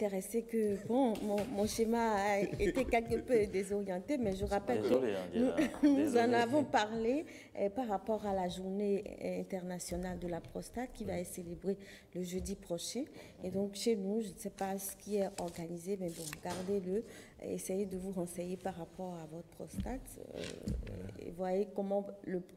intéressée que, bon, mon schéma a été quelque peu désorienté, mais je rappelle que nous en avons parlé par rapport à la journée internationale de la prostate qui va être célébrée le jeudi prochain. Et donc, chez nous, je ne sais pas ce qui est organisé, mais bon, gardez-le, essayez de vous renseigner par rapport à votre prostate et voyez comment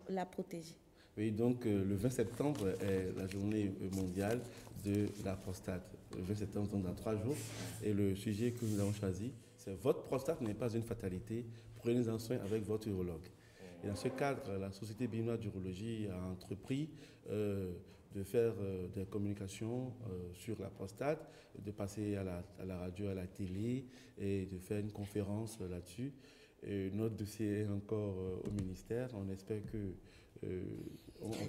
la protéger. Oui, donc le 20 septembre est la journée mondiale de la prostate. Le 20 septembre, donc dans 3 jours. Et le sujet que nous avons choisi, c'est votre prostate n'est pas une fatalité. Prenez-en soin avec votre urologue. Et dans ce cadre, la Société béninoise d'urologie a entrepris de faire des communications sur la prostate, de passer à la radio, à la télé et de faire une conférence là-dessus. Notre dossier est encore au ministère. On espère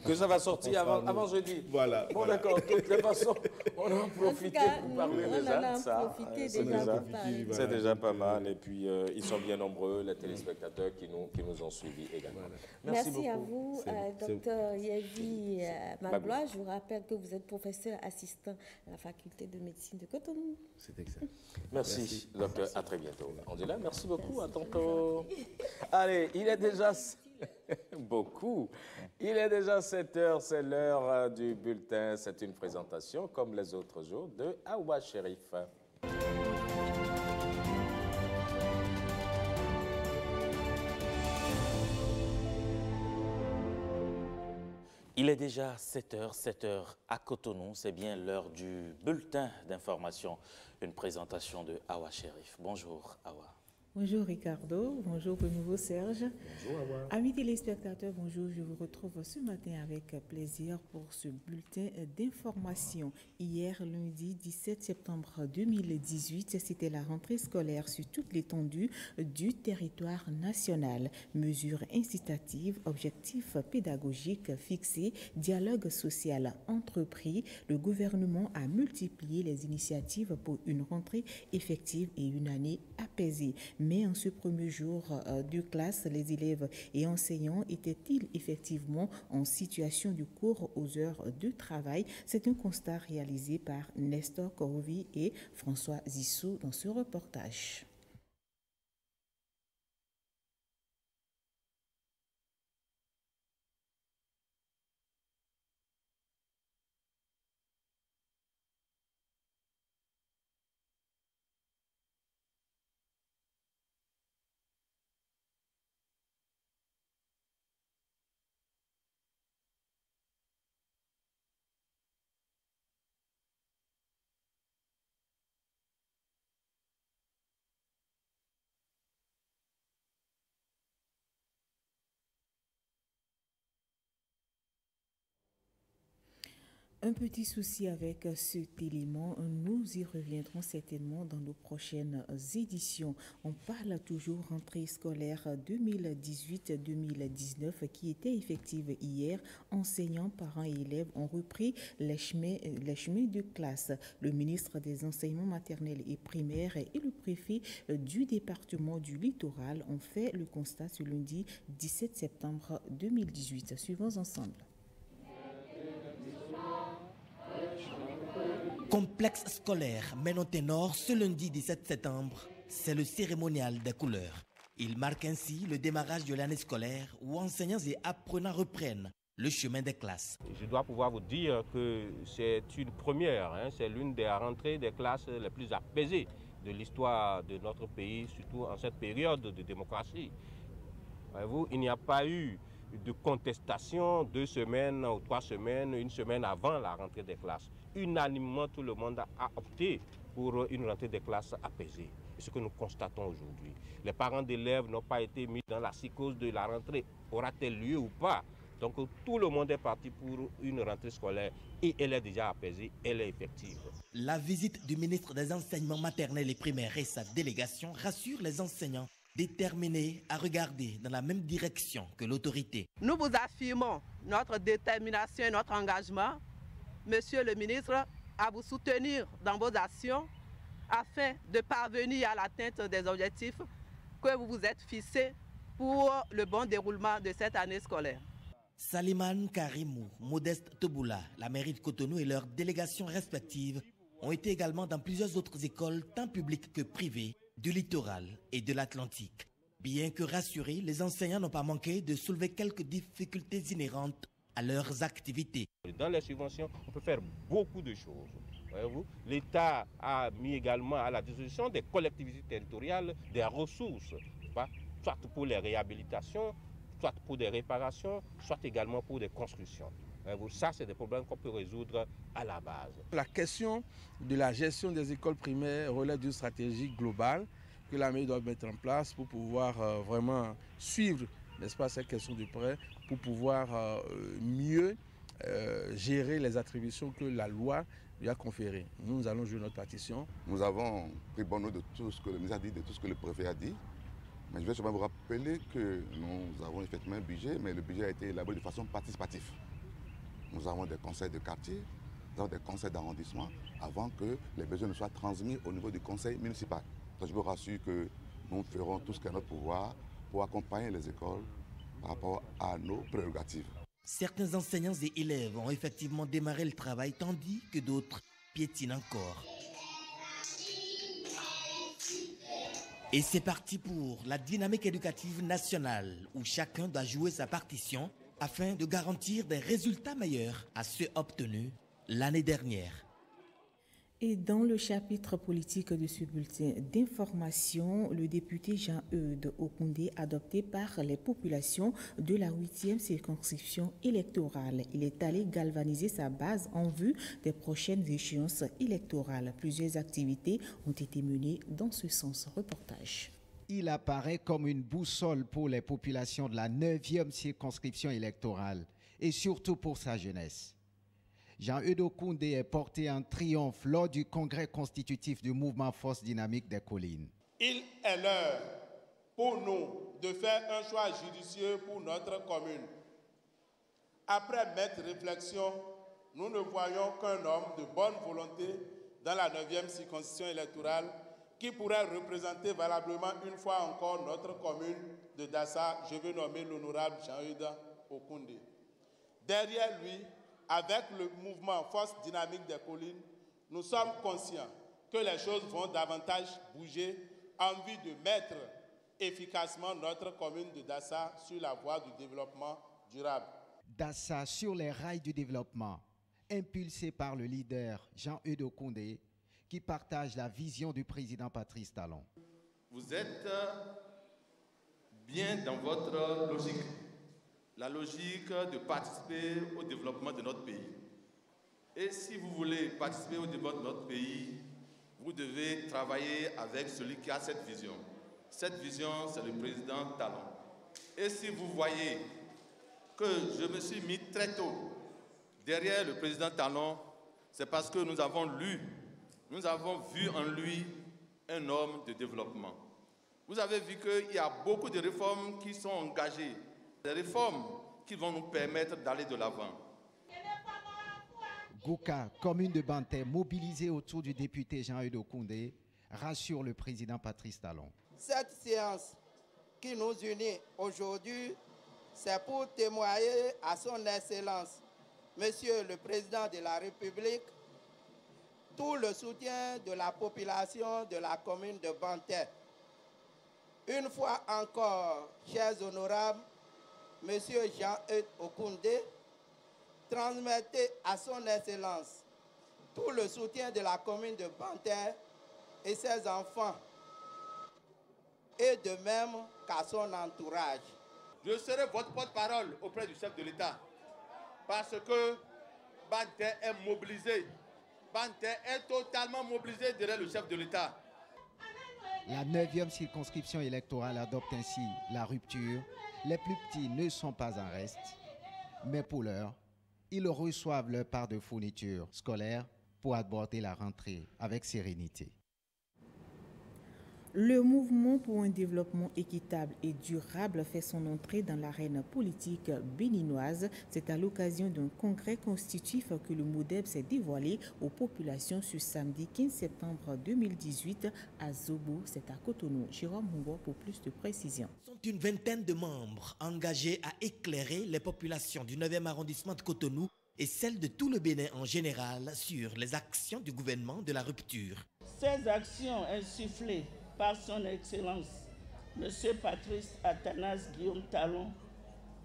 que ça va sortir avant jeudi. Voilà. Bon, voilà. D'accord. De toute façon, on en a profité pour parler déjà de ça. C'est déjà pas mal. Et puis, ils sont bien nombreux, les téléspectateurs qui nous ont suivis également. Voilà. Merci à vous, Dr Yévi Magloire. Je vous rappelle que vous êtes professeur assistant à la faculté de médecine de Cotonou. C'est exact. Merci, docteur. À très bientôt. On dit là, merci beaucoup. À tantôt. Allez, il est déjà... Beaucoup. Il est déjà 7 heures, c'est l'heure du bulletin. C'est une présentation, comme les autres jours, de Awa Sherif. Il est déjà 7 heures à Cotonou. C'est bien l'heure du bulletin d'information. Une présentation de Awa Sherif. Bonjour, Awa. Bonjour Ricardo, bonjour au nouveau Serge. Bonjour Awa. Amis téléspectateurs, bonjour, je vous retrouve ce matin avec plaisir pour ce bulletin d'information. Hier, lundi 17 septembre 2018, c'était la rentrée scolaire sur toute l'étendue du territoire national. Mesures incitatives, objectifs pédagogiques fixés, dialogue social entrepris, le gouvernement a multiplié les initiatives pour une rentrée effective et une année apaisée. Mais en ce premier jour de classe, les élèves et enseignants étaient-ils effectivement en situation de cours aux heures de travail? C'est un constat réalisé par Nestor Korovi et François Zissou dans ce reportage. Un petit souci avec cet élément, nous y reviendrons certainement dans nos prochaines éditions. On parle toujours rentrée scolaire 2018-2019 qui était effective hier. Enseignants, parents et élèves ont repris les chemins de classe. Le ministre des Enseignements maternels et primaires et le préfet du département du Littoral ont fait le constat ce lundi 17 septembre 2018. Suivons ensemble. Complexe scolaire Ménon-Ténor ce lundi 17 septembre, c'est le cérémonial des couleurs. Il marque ainsi le démarrage de l'année scolaire où enseignants et apprenants reprennent le chemin des classes. Je dois pouvoir vous dire que c'est une première, c'est l'une des rentrées des classes les plus apaisées de l'histoire de notre pays, surtout en cette période de démocratie. Voyez-vous, il n'y a pas eu de contestation 2 semaines ou 3 semaines, une semaine avant la rentrée des classes. Unanimement, tout le monde a opté pour une rentrée des classes apaisée. C'est ce que nous constatons aujourd'hui. Les parents d'élèves n'ont pas été mis dans la psychose de la rentrée. Aura-t-elle lieu ou pas? Donc tout le monde est parti pour une rentrée scolaire et elle est déjà apaisée, elle est effective. La visite du ministre des Enseignements maternels et primaires et sa délégation rassure les enseignants déterminés à regarder dans la même direction que l'autorité. Nous vous affirmons notre détermination et notre engagement, Monsieur le ministre, à vous soutenir dans vos actions afin de parvenir à l'atteinte des objectifs que vous vous êtes fixés pour le bon déroulement de cette année scolaire. Saliman Karimou, Modeste Teboula, la mairie de Cotonou et leurs délégations respectives ont été également dans plusieurs autres écoles, tant publiques que privées, du littoral et de l'Atlantique. Bien que rassurés, les enseignants n'ont pas manqué de soulever quelques difficultés inhérentes à leurs activités. Dans les subventions, on peut faire beaucoup de choses. L'État a mis également à la disposition des collectivités territoriales des ressources, soit pour les réhabilitations, soit pour des réparations, soit également pour des constructions. Ça, c'est des problèmes qu'on peut résoudre à la base. La question de la gestion des écoles primaires relève d'une stratégie globale que la mairie doit mettre en place pour pouvoir vraiment suivre, n'est-ce pas, cette question de près, pour pouvoir mieux gérer les attributions que la loi lui a conférées. Nous allons jouer notre partition. Nous avons pris bonne note de tout ce que le ministre a dit, de tout ce que le préfet a dit. Mais je vais seulement vous rappeler que nous avons effectivement un budget, mais le budget a été élaboré de façon participative. Nous avons des conseils de quartier, nous avons des conseils d'arrondissement, avant que les besoins ne soient transmis au niveau du conseil municipal. Donc je vous rassure que nous ferons tout ce qui est à notre pouvoir pour accompagner les écoles par rapport à nos prérogatives. Certains enseignants et élèves ont effectivement démarré le travail, tandis que d'autres piétinent encore. Et c'est parti pour la dynamique éducative nationale, où chacun doit jouer sa partition afin de garantir des résultats meilleurs à ceux obtenus l'année dernière. Et dans le chapitre politique de ce bulletin d'information, le député Jean-Eudes Okoundé, adopté par les populations de la 8e circonscription électorale. Il est allé galvaniser sa base en vue des prochaines échéances électorales. Plusieurs activités ont été menées dans ce sens. Reportage. Il apparaît comme une boussole pour les populations de la 9e circonscription électorale et surtout pour sa jeunesse. Jean-Eudes Okoundé est porté en triomphe lors du congrès constitutif du mouvement Force Dynamique des Collines. Il est l'heure pour nous de faire un choix judicieux pour notre commune. Après maintes réflexions, nous ne voyons qu'un homme de bonne volonté dans la 9e circonscription électorale qui pourrait représenter valablement une fois encore notre commune de Dassa. Je veux nommer l'honorable Jean-Eudes Okoundé. Derrière lui, avec le mouvement Force Dynamique des Collines, nous sommes conscients que les choses vont davantage bouger en vue de mettre efficacement notre commune de Dassa sur la voie du développement durable. Dassa sur les rails du développement, impulsé par le leader Jean-Eudes Okoundé, qui partage la vision du président Patrice Talon. Vous êtes bien dans votre logique. La logique de participer au développement de notre pays. Et si vous voulez participer au développement de notre pays, vous devez travailler avec celui qui a cette vision. Cette vision, c'est le président Talon. Et si vous voyez que je me suis mis très tôt derrière le président Talon, c'est parce que nous avons vu en lui un homme de développement. Vous avez vu qu'il y a beaucoup de réformes qui sont engagées. Des réformes qui vont nous permettre d'aller de l'avant. Gouka, commune de Banté, mobilisée autour du député Jean-Eudes Okoundé, rassure le président Patrice Talon. Cette séance qui nous unit aujourd'hui, c'est pour témoigner à son Excellence, Monsieur le Président de la République, tout le soutien de la population de la commune de Banté. Une fois encore, chers honorables, Monsieur Jean-Eudes Okoundé, transmettez à son Excellence tout le soutien de la commune de Banté et ses enfants, et de même qu'à son entourage. Je serai votre porte-parole auprès du chef de l'État, parce que Banté est mobilisé. Banté est totalement mobilisé derrière le chef de l'État. La 9e circonscription électorale adopte ainsi la rupture. Les plus petits ne sont pas en reste, mais pour l'heure, ils reçoivent leur part de fournitures scolaires pour aborder la rentrée avec sérénité. Le mouvement pour un développement équitable et durable fait son entrée dans l'arène politique béninoise. C'est à l'occasion d'un congrès constitutif que le MODEB s'est dévoilé aux populations ce samedi 15 septembre 2018 à Zobo, c'est à Cotonou. Jérôme Moubo pour plus de précisions. Sont une vingtaine de membres engagés à éclairer les populations du 9e arrondissement de Cotonou et celle de tout le Bénin en général sur les actions du gouvernement de la rupture. Ces actions insufflées par son Excellence, M. Patrice Athanase Guillaume Talon,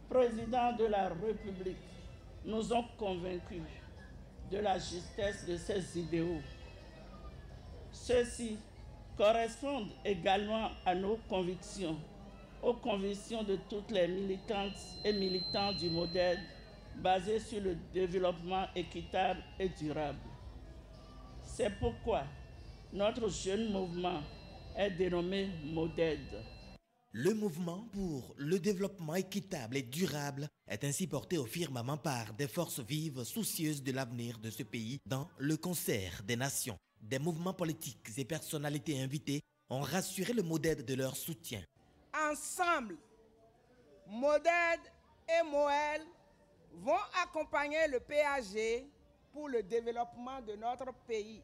président de la République, nous ont convaincus de la justesse de ces idéaux. Ceux-ci correspondent également à nos convictions, aux convictions de toutes les militantes et militants du modèle basé sur le développement équitable et durable. C'est pourquoi notre jeune mouvement est dénommé MODED. Le mouvement pour le développement équitable et durable est ainsi porté au firmament par des forces vives soucieuses de l'avenir de ce pays dans le concert des nations. Des mouvements politiques et personnalités invitées ont rassuré le MODED de leur soutien. Ensemble, MODED et MOEL vont accompagner le PAG pour le développement de notre pays.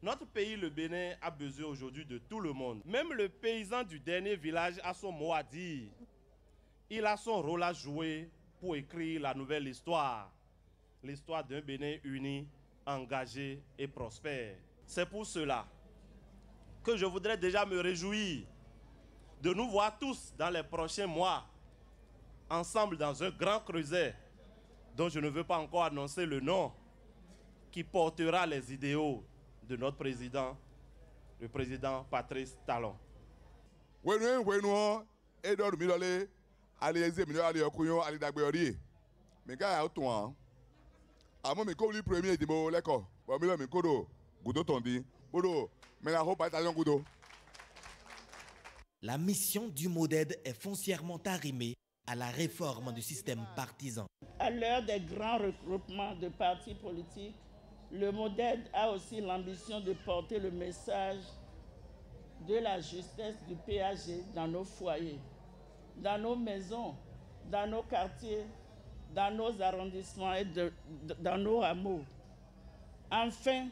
Notre pays, le Bénin, a besoin aujourd'hui de tout le monde. Même le paysan du dernier village a son mot à dire. Il a son rôle à jouer pour écrire la nouvelle histoire. L'histoire d'un Bénin uni, engagé et prospère. C'est pour cela que je voudrais déjà me réjouir de nous voir tous dans les prochains mois, ensemble dans un grand creuset dont je ne veux pas encore annoncer le nom, qui portera les idéaux de notre président, le président Patrice Talon. La mission du MODED est foncièrement arrimée à la réforme du système partisan. À l'heure des grands regroupements de partis politiques, le MODED a aussi l'ambition de porter le message de la justesse du PAG dans nos foyers, dans nos maisons, dans nos quartiers, dans nos arrondissements et dans nos hameaux. Enfin,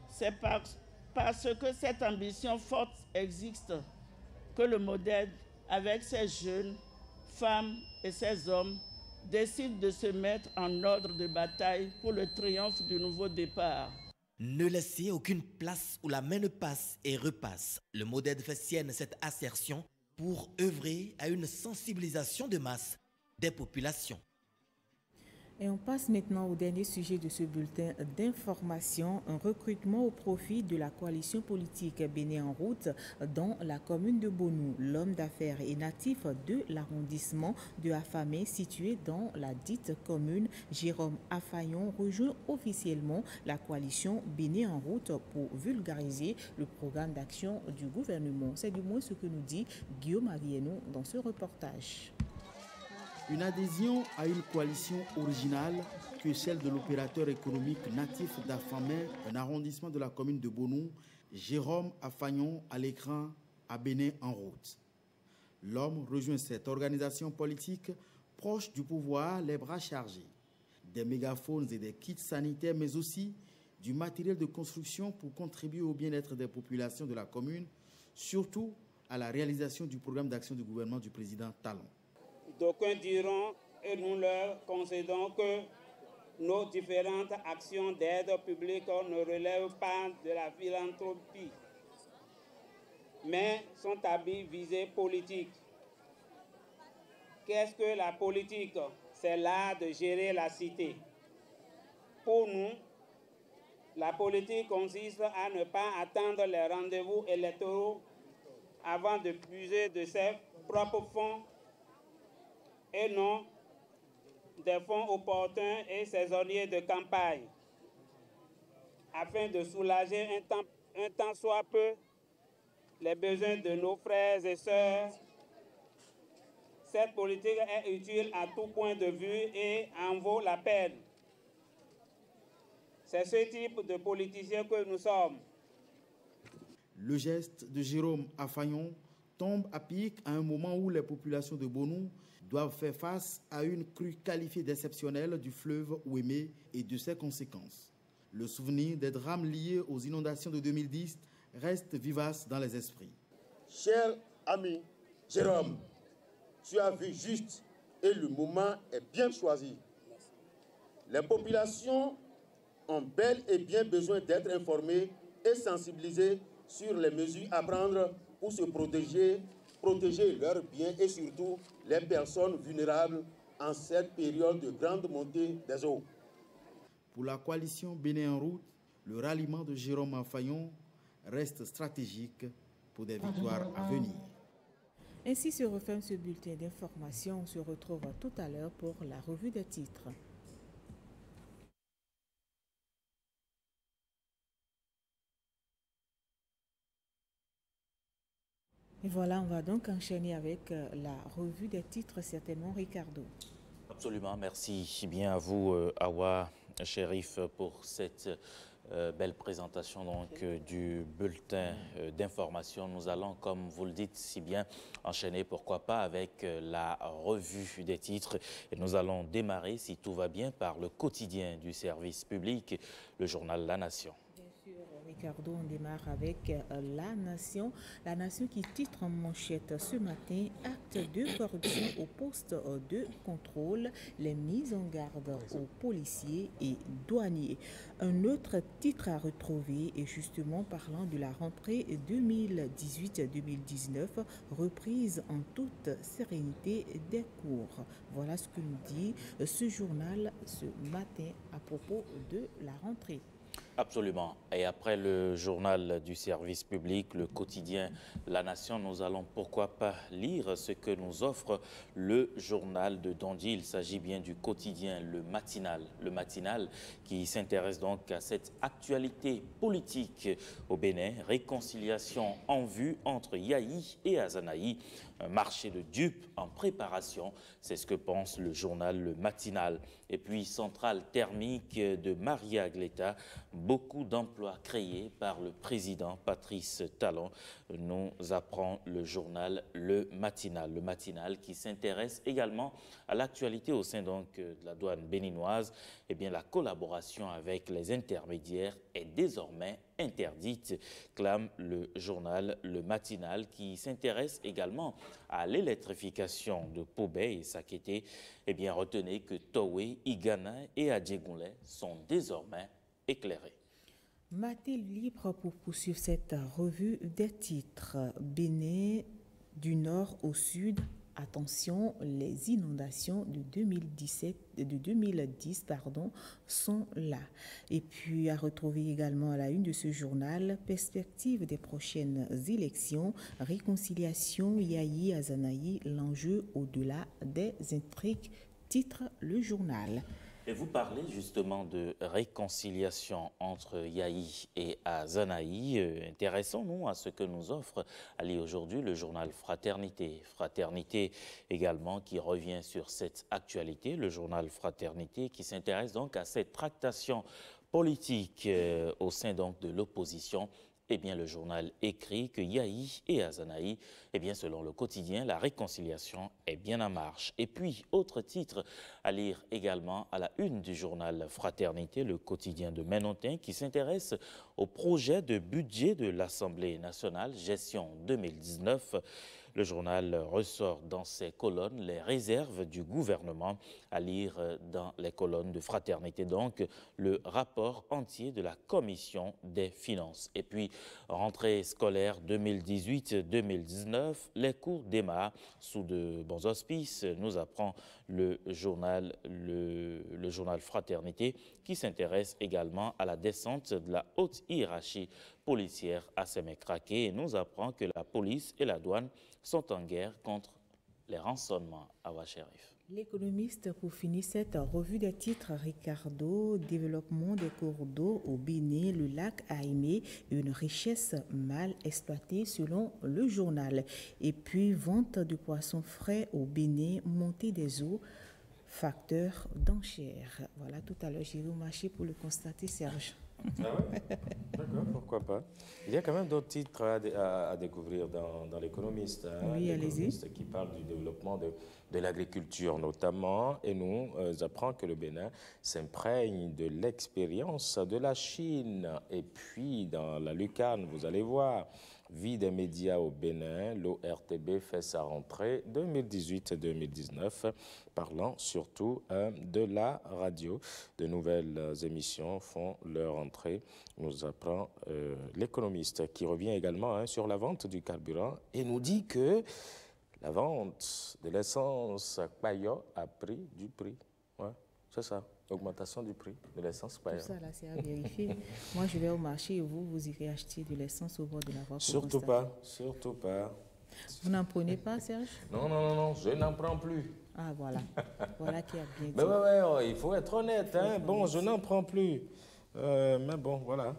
c'est parce que cette ambition forte existe que le MODED, avec ses jeunes, femmes et ses hommes, décide de se mettre en ordre de bataille pour le triomphe du nouveau départ. Ne laissez aucune place où la main ne passe et repasse. Le MODED fait sienne cette assertion pour œuvrer à une sensibilisation de masse des populations. Et on passe maintenant au dernier sujet de ce bulletin d'information, un recrutement au profit de la coalition politique Bénin en route dans la commune de Bonou. L'homme d'affaires et natif de l'arrondissement de Afamé, situé dans la dite commune, Jérôme Affayon, rejoint officiellement la coalition Bénin en route pour vulgariser le programme d'action du gouvernement. C'est du moins ce que nous dit Guillaume Arieno dans ce reportage. Une adhésion à une coalition originale que celle de l'opérateur économique natif d'Afamé, un arrondissement de la commune de Bonou, Jérôme Affayon à l'écran à Bénin en route. L'homme rejoint cette organisation politique proche du pouvoir, les bras chargés. Des mégaphones et des kits sanitaires, mais aussi du matériel de construction pour contribuer au bien-être des populations de la commune, surtout à la réalisation du programme d'action du gouvernement du président Talon. D'aucuns diront, et nous leur concédons, que nos différentes actions d'aide publique ne relèvent pas de la philanthropie, mais sont à visée politique. Qu'est-ce que la politique? C'est l'art de gérer la cité. Pour nous, la politique consiste à ne pas attendre les rendez-vous électoraux avant de puiser de ses propres fonds et non des fonds opportuns et saisonniers de campagne, afin de soulager un tant soit peu les besoins de nos frères et sœurs. Cette politique est utile à tout point de vue et en vaut la peine. C'est ce type de politicien que nous sommes. Le geste de Jérôme Affayon tombe à pic à un moment où les populations de Bonou doivent faire face à une crue qualifiée d'exceptionnelle du fleuve Ouémé et de ses conséquences. Le souvenir des drames liés aux inondations de 2010 reste vivace dans les esprits. Cher ami Jérôme, tu as vu juste et le moment est bien choisi. Les populations ont bel et bien besoin d'être informées et sensibilisées sur les mesures à prendre pour se protéger leurs biens et surtout les personnes vulnérables en cette période de grande montée des eaux. Pour la coalition Bénin en route, le ralliement de Jérôme Affayon reste stratégique pour des victoires à venir. Ainsi se referme ce bulletin d'information. On se retrouve tout à l'heure pour la revue des titres. Et voilà, on va donc enchaîner avec la revue des titres, certainement Ricardo. Absolument, merci bien à vous, Awa Chérif, pour cette belle présentation donc, du bulletin d'information. Nous allons, comme vous le dites si bien, enchaîner, pourquoi pas, avec la revue des titres. Et nous allons démarrer, si tout va bien, par le quotidien du service public, le journal La Nation. Ricardo, on démarre avec La Nation. La Nation qui titre en manchette ce matin « Acte de corruption au poste de contrôle, les mises en garde aux policiers et douaniers ». Un autre titre à retrouver est justement parlant de la rentrée 2018-2019, reprise en toute sérénité des cours. Voilà ce que nous dit ce journal ce matin à propos de la rentrée. Absolument. Et après le journal du service public, le quotidien La Nation, nous allons pourquoi pas lire ce que nous offre le journal de Dondi. Il s'agit bien du quotidien Le Matinal qui s'intéresse donc à cette actualité politique au Bénin. Réconciliation en vue entre Yayi et Azanaï. Un marché de dupes en préparation, c'est ce que pense le journal Le Matinal. Et puis, centrale thermique de Maria Gleta, beaucoup d'emplois créés par le président Patrice Talon, nous apprend le journal Le Matinal. Le Matinal qui s'intéresse également à l'actualité au sein donc de la douane béninoise. Eh bien, la collaboration avec les intermédiaires est désormais interdite, clame le journal Le Matinal qui s'intéresse également à l'électrification de Pobé et Sakété. Eh bien, retenez que Towé, Igana et Adjegounlé sont désormais éclairés. Maté libre pour poursuivre cette revue des titres. Bénin du nord au sud. Attention, les inondations de 2010 sont là. Et puis à retrouver également à la une de ce journal, perspective des prochaines élections, réconciliation Yayi Azanaï, l'enjeu au-delà des intrigues, titre le journal. Et vous parlez justement de réconciliation entre Yayi et Azanaï. Intéressons-nous à ce que nous offre à lire aujourd'hui le journal Fraternité. Fraternité également qui revient sur cette actualité, le journal Fraternité qui s'intéresse donc à cette tractation politique au sein donc de l'opposition. Eh bien, le journal écrit que Yayi et Azanaï, eh bien, selon le quotidien, la réconciliation est bien en marche. Et puis, autre titre à lire également à la une du journal Fraternité, le quotidien de Menontin, qui s'intéresse au projet de budget de l'Assemblée nationale, gestion 2019. Le journal ressort dans ses colonnes les réserves du gouvernement, à lire dans les colonnes de Fraternité, donc le rapport entier de la Commission des finances. Et puis, rentrée scolaire 2018-2019, les cours démarrent sous de bons auspices, nous apprend le journal Fraternité, qui s'intéresse également à la descente de la haute hiérarchie policière à Sémécraqué et nous apprend que la police et la douane sont en guerre contre les rançonnements à Wachérif. L'économiste, pour finir cette revue des titres, Ricardo, développement des cours d'eau au Bénin, le lac Aimé, une richesse mal exploitée selon le journal. Et puis, vente de poissons frais au Bénin, montée des eaux, facteur d'enchères. Voilà, tout à l'heure, j'irai au marché pour le constater, Serge. Ah ouais? D'accord, pourquoi pas. Il y a quand même d'autres titres à découvrir dans l'économiste. Oui, l'économiste qui parle du développement de l'agriculture notamment. Et nous apprend que le Bénin s'imprègne de l'expérience de la Chine. Et puis, dans la lucarne, vous allez voir, vie des médias au Bénin, l'ORTB fait sa rentrée 2018-2019, parlant surtout de la radio. De nouvelles émissions font leur entrée, nous apprend l'économiste, qui revient également sur la vente du carburant et nous dit que la vente de l'essence Payot a pris du prix. Ouais, c'est ça. Augmentation du prix de l'essence Payot. Tout ça, là, c'est à vérifier. Moi, je vais au marché et vous irez acheter de l'essence au bord de la voie. Surtout pas, surtout pas. Vous n'en prenez pas, Serge? Non, je n'en prends plus. Ah, voilà. Voilà qui a bien dit. Mais ouais, il faut être honnête. Bon, je n'en prends plus. Mais bon, voilà.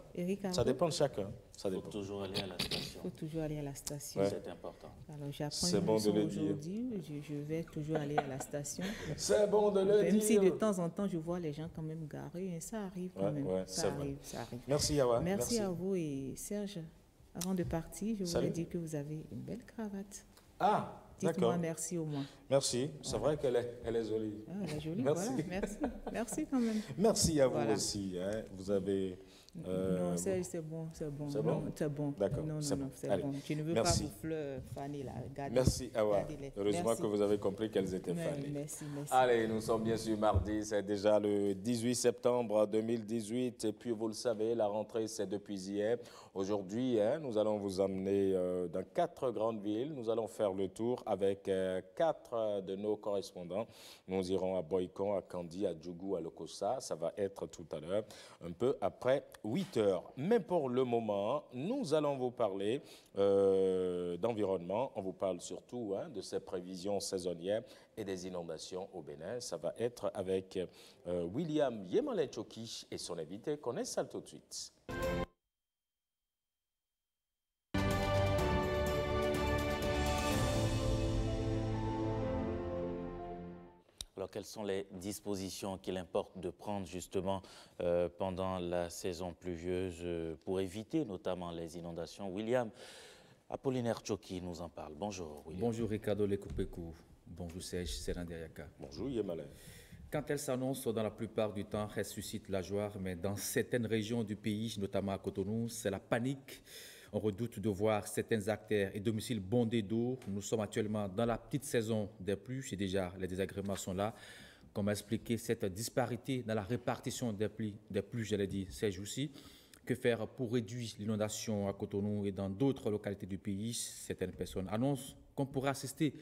Ça dépend de chacun. Il faut toujours aller à la station. Il faut toujours aller à la station. Ouais. C'est important. Alors, j'apprends une leçon aujourd'hui. Je vais toujours aller à la station. C'est bon de le dire. Même si de temps en temps, je vois les gens quand même garés. Ça arrive quand même. Ouais, ça arrive. Merci, Yawa. Merci à vous. Et Serge, avant de partir, je voulais dire que vous avez une belle cravate. Ah, d'accord. Dites-moi merci au moins. Merci. C'est vrai qu'elle est jolie. Ah, elle est jolie, merci. Voilà. Merci. Merci quand même. Merci à vous aussi. Vous avez... non, c'est bon. C'est bon? C'est bon. D'accord. Non, c'est bon. Je ne veux pas vous faner là. Regardez, merci, Awa. Heureusement merci. que vous avez compris qu'elles étaient fanées. Merci. Allez, nous sommes bien sûr mardi, c'est déjà le 18 septembre 2018. Et puis, vous le savez, la rentrée, c'est depuis hier. Aujourd'hui, nous allons vous emmener dans 4 grandes villes. Nous allons faire le tour avec 4 de nos correspondants. Nous irons à Boycon, à Kandi, à Djougou, à Lokossa. Ça va être tout à l'heure, un peu après 8 heures. Mais pour le moment, nous allons vous parler d'environnement. On vous parle surtout de ces prévisions saisonnières et des inondations au Bénin. Ça va être avec William Yemale-Choki et son invité. Connaissez ça tout de suite. Alors, quelles sont les dispositions qu'il importe de prendre justement pendant la saison pluvieuse pour éviter notamment les inondations? William Apollinaire Choki nous en parle. Bonjour, William. Bonjour, Ricardo Lekoupekou. Bonjour, Serge Seranderiaka. Bonjour, Yemale. Quand elles s'annoncent, dans la plupart du temps, elles suscitent la joie, mais dans certaines régions du pays, notamment à Cotonou, c'est la panique. On redoute de voir certains artères et domiciles bondés d'eau. Nous sommes actuellement dans la petite saison des pluies et déjà les désagréments sont là. Comment expliquer cette disparité dans la répartition des pluies, j'allais dire, ces jours-ci? Que faire pour réduire l'inondation à Cotonou et dans d'autres localités du pays? Certaines personnes annoncent qu'on pourra assister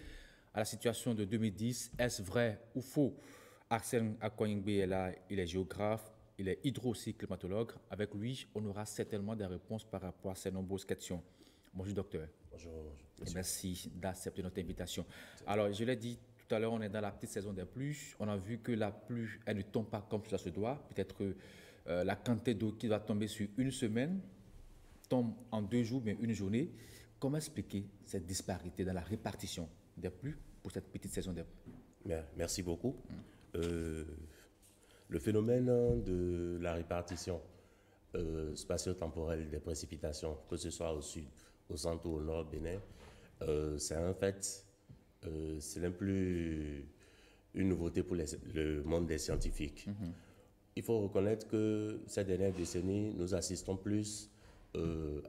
à la situation de 2010. Est-ce vrai ou faux? Arsène Akoyingbe est là, il est géographe. Il est hydro-climatologue. Avec lui, on aura certainement des réponses par rapport à ces nombreuses questions. Bonjour, docteur. Bonjour. Et merci d'accepter notre invitation. Alors, je l'ai dit tout à l'heure, on est dans la petite saison des pluies. On a vu que la pluie, elle ne tombe pas comme ça se doit. Peut-être que la quantité d'eau qui va tomber sur une semaine tombe en 2 jours, mais une journée. Comment expliquer cette disparité dans la répartition des pluies pour cette petite saison des pluies? Merci beaucoup. Le phénomène de la répartition spatio-temporelle des précipitations, que ce soit au sud, au centre ou au nord Bénin, c'est un fait, c'est même plus une nouveauté pour le monde des scientifiques. Il faut reconnaître que ces dernières décennies, nous assistons plus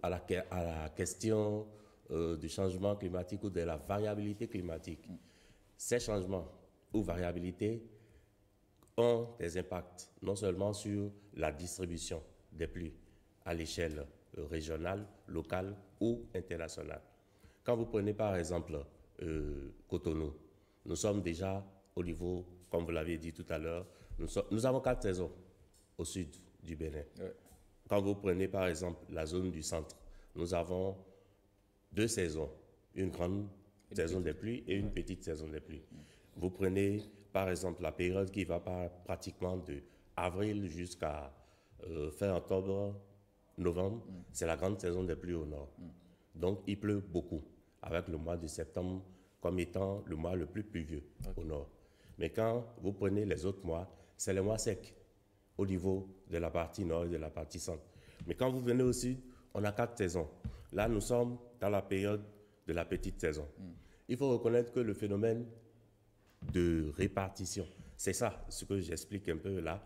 à la question du changement climatique ou de la variabilité climatique. Ces changements ou variabilités ont des impacts non seulement sur la distribution des pluies à l'échelle régionale, locale ou internationale. Quand vous prenez par exemple Cotonou, nous sommes déjà au niveau, comme vous l'avez dit tout à l'heure, nous avons 4 saisons au sud du Bénin. Quand vous prenez par exemple la zone du centre, nous avons 2 saisons, une grande saison des pluies et une petite saison des pluies. Vous prenez par exemple la période qui va pratiquement de avril jusqu'à fin octobre, novembre, c'est la grande saison des pluies au nord. Donc il pleut beaucoup, avec le mois de septembre comme étant le mois le plus pluvieux au nord. Mais quand vous prenez les autres mois, c'est les mois secs au niveau de la partie nord et de la partie centre. Mais quand vous venez au sud, on a 4 saisons. Là, nous sommes dans la période de la petite saison. Il faut reconnaître que le phénomène de répartition, c'est ça ce que j'explique un peu là.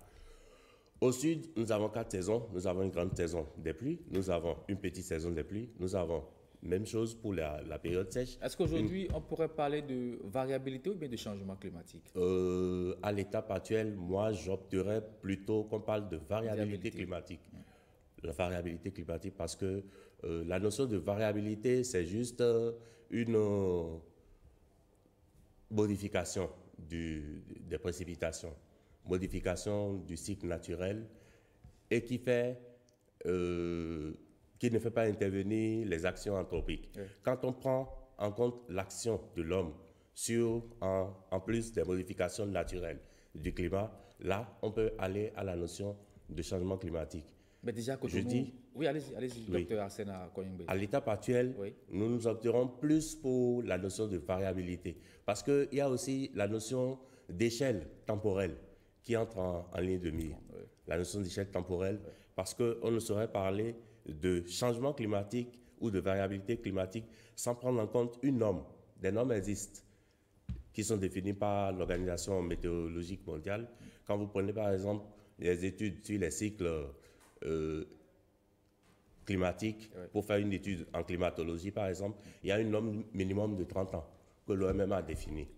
Au sud, nous avons 4 saisons. Nous avons une grande saison des pluies, nous avons une petite saison des pluies, nous avons Même chose pour la période sèche. Est-ce qu'aujourd'hui, on pourrait parler de variabilité ou bien de changement climatique? À l'étape actuelle, moi, j'opterais plutôt qu'on parle de variabilité climatique. La variabilité climatique, parce que la notion de variabilité, c'est juste une modification des précipitations, modification du cycle naturel, et qui ne fait pas intervenir les actions anthropiques. Oui. Quand on prend en compte l'action de l'homme en plus des modifications naturelles du climat, là, on peut aller à la notion de changement climatique. Mais déjà, je dis, oui, allez-y, docteur Arsena Koyembe. À l'étape actuelle, nous opterons plus pour la notion de variabilité, parce qu'il y a aussi la notion d'échelle temporelle qui entre en ligne de mire. Oui. La notion d'échelle temporelle, parce qu'on ne saurait parler de changement climatique ou de variabilité climatique sans prendre en compte une norme. Des normes existent qui sont définies par l'Organisation météorologique mondiale. Quand vous prenez par exemple les études sur les cycles climatiques, pour faire une étude en climatologie par exemple, il y a une norme minimum de 30 ans que l'OMM a définie.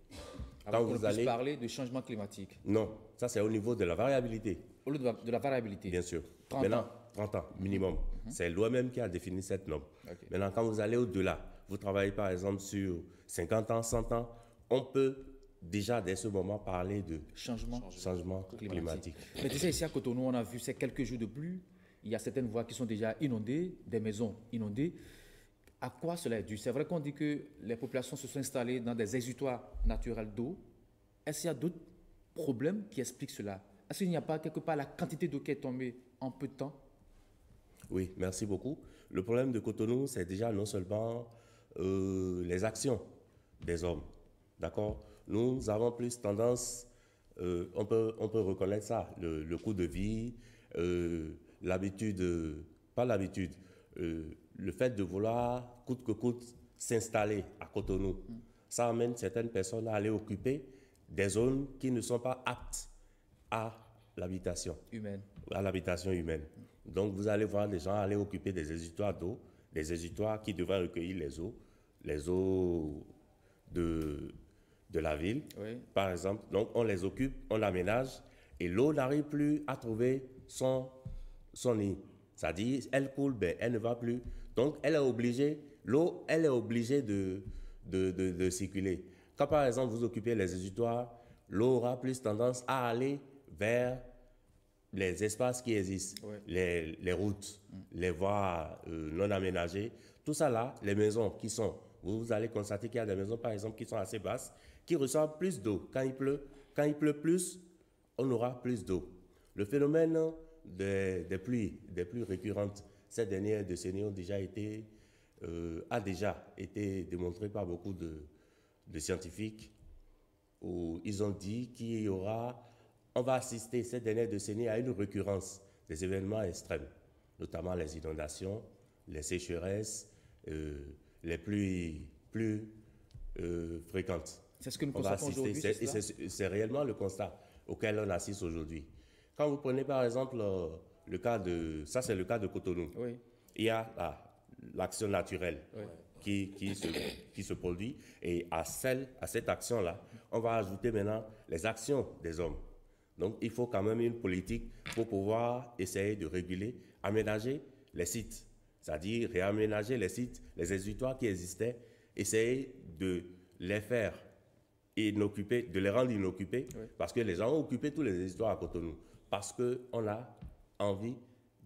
Quand vous allez parler de changement climatique? Non, ça c'est au niveau de la variabilité. Au niveau de la variabilité? Bien sûr. 30 ans minimum. C'est l'OMM qui a défini cette norme. Okay. Maintenant, quand vous allez au-delà, vous travaillez par exemple sur 50 ans, 100 ans, on peut déjà dès ce moment parler de changement climatique. Mais déjà ici à Cotonou, on a vu ces quelques jours de pluie, il y a certaines voies qui sont déjà inondées, des maisons inondées. À quoi cela est dû? C'est vrai qu'on dit que les populations se sont installées dans des exutoires naturels d'eau. Est-ce qu'il y a d'autres problèmes qui expliquent cela? Est-ce qu'il n'y a pas quelque part la quantité d'eau qui est tombée en peu de temps? Oui, merci beaucoup. Le problème de Cotonou, c'est déjà non seulement les actions des hommes. D'accord? Nous avons plus tendance, on peut reconnaître ça, le coût de vie, l'habitude, pas l'habitude, le fait de vouloir coûte que coûte s'installer à Cotonou. Ça amène certaines personnes à aller occuper des zones qui ne sont pas aptes à l'habitation humaine. Donc vous allez voir des gens aller occuper des exutoires d'eau, des exutoires qui devraient recueillir les eaux de la ville, par exemple. Donc on les occupe, on l'aménage et l'eau n'arrive plus à trouver son nid. C'est-à-dire, elle coule, elle ne va plus. Donc l'eau, elle est obligée de circuler. Quand par exemple vous occupez les exutoires, l'eau aura plus tendance à aller vers les espaces qui existent, les routes, les voies non aménagées, tout ça là, les maisons qui sont, vous allez constater qu'il y a des maisons par exemple qui sont assez basses, qui reçoivent plus d'eau. Quand il pleut plus, on aura plus d'eau. Le phénomène des pluies récurrentes ces dernières décennies a déjà été démontré par beaucoup de scientifiques, où ils ont dit on va assister ces dernières décennies à une récurrence des événements extrêmes, notamment les inondations, les sécheresses, les pluies plus fréquentes. C'est ce que nous constatons aujourd'hui, c'est réellement le constat auquel on assiste aujourd'hui. Quand vous prenez par exemple le cas de Cotonou, il y a l'action naturelle qui se produit, et à cette action-là, on va ajouter maintenant les actions des hommes. Donc, il faut quand même une politique pour pouvoir essayer de réguler, aménager les sites, c'est-à-dire réaménager les sites, les exutoires qui existaient, essayer de les faire inoccupés, de les rendre inoccupés, parce que les gens ont occupé tous les exutoires à Cotonou, parce qu'on a envie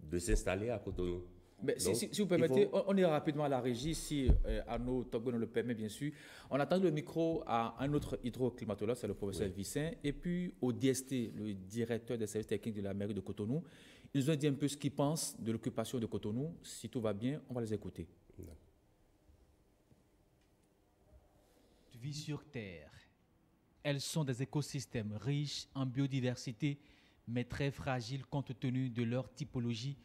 de s'installer à Cotonou. Mais donc, si vous permettez, on ira rapidement à la régie, si Arnaud Togbo nous le permet, bien sûr. On attend le micro à un autre hydroclimatologue, c'est le professeur Vicin, et puis au DST, le directeur des services techniques de la mairie de Cotonou. Ils nous ont dit un peu ce qu'ils pensent de l'occupation de Cotonou. Si tout va bien, on va les écouter. Vie sur Terre. Elles sont des écosystèmes riches en biodiversité, mais très fragiles compte tenu de leur typologie.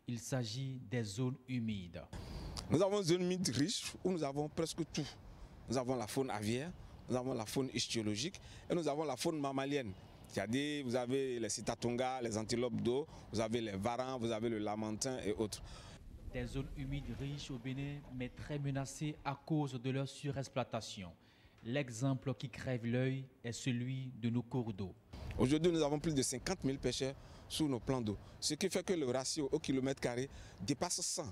Il s'agit des zones humides. Nous avons une zone humide riche où nous avons presque tout. Nous avons la faune aviaire, nous avons la faune hystéologique et nous avons la faune mammalienne. C'est-à-dire, vous avez les citatongas, les antilopes d'eau, vous avez les varans, vous avez le lamantin et autres. Des zones humides riches au Bénin, mais très menacées à cause de leur surexploitation. L'exemple qui crève l'œil est celui de nos cours d'eau. Aujourd'hui, nous avons plus de 50 000 pêcheurs sous nos plans d'eau, ce qui fait que le ratio au kilomètre carré dépasse 100,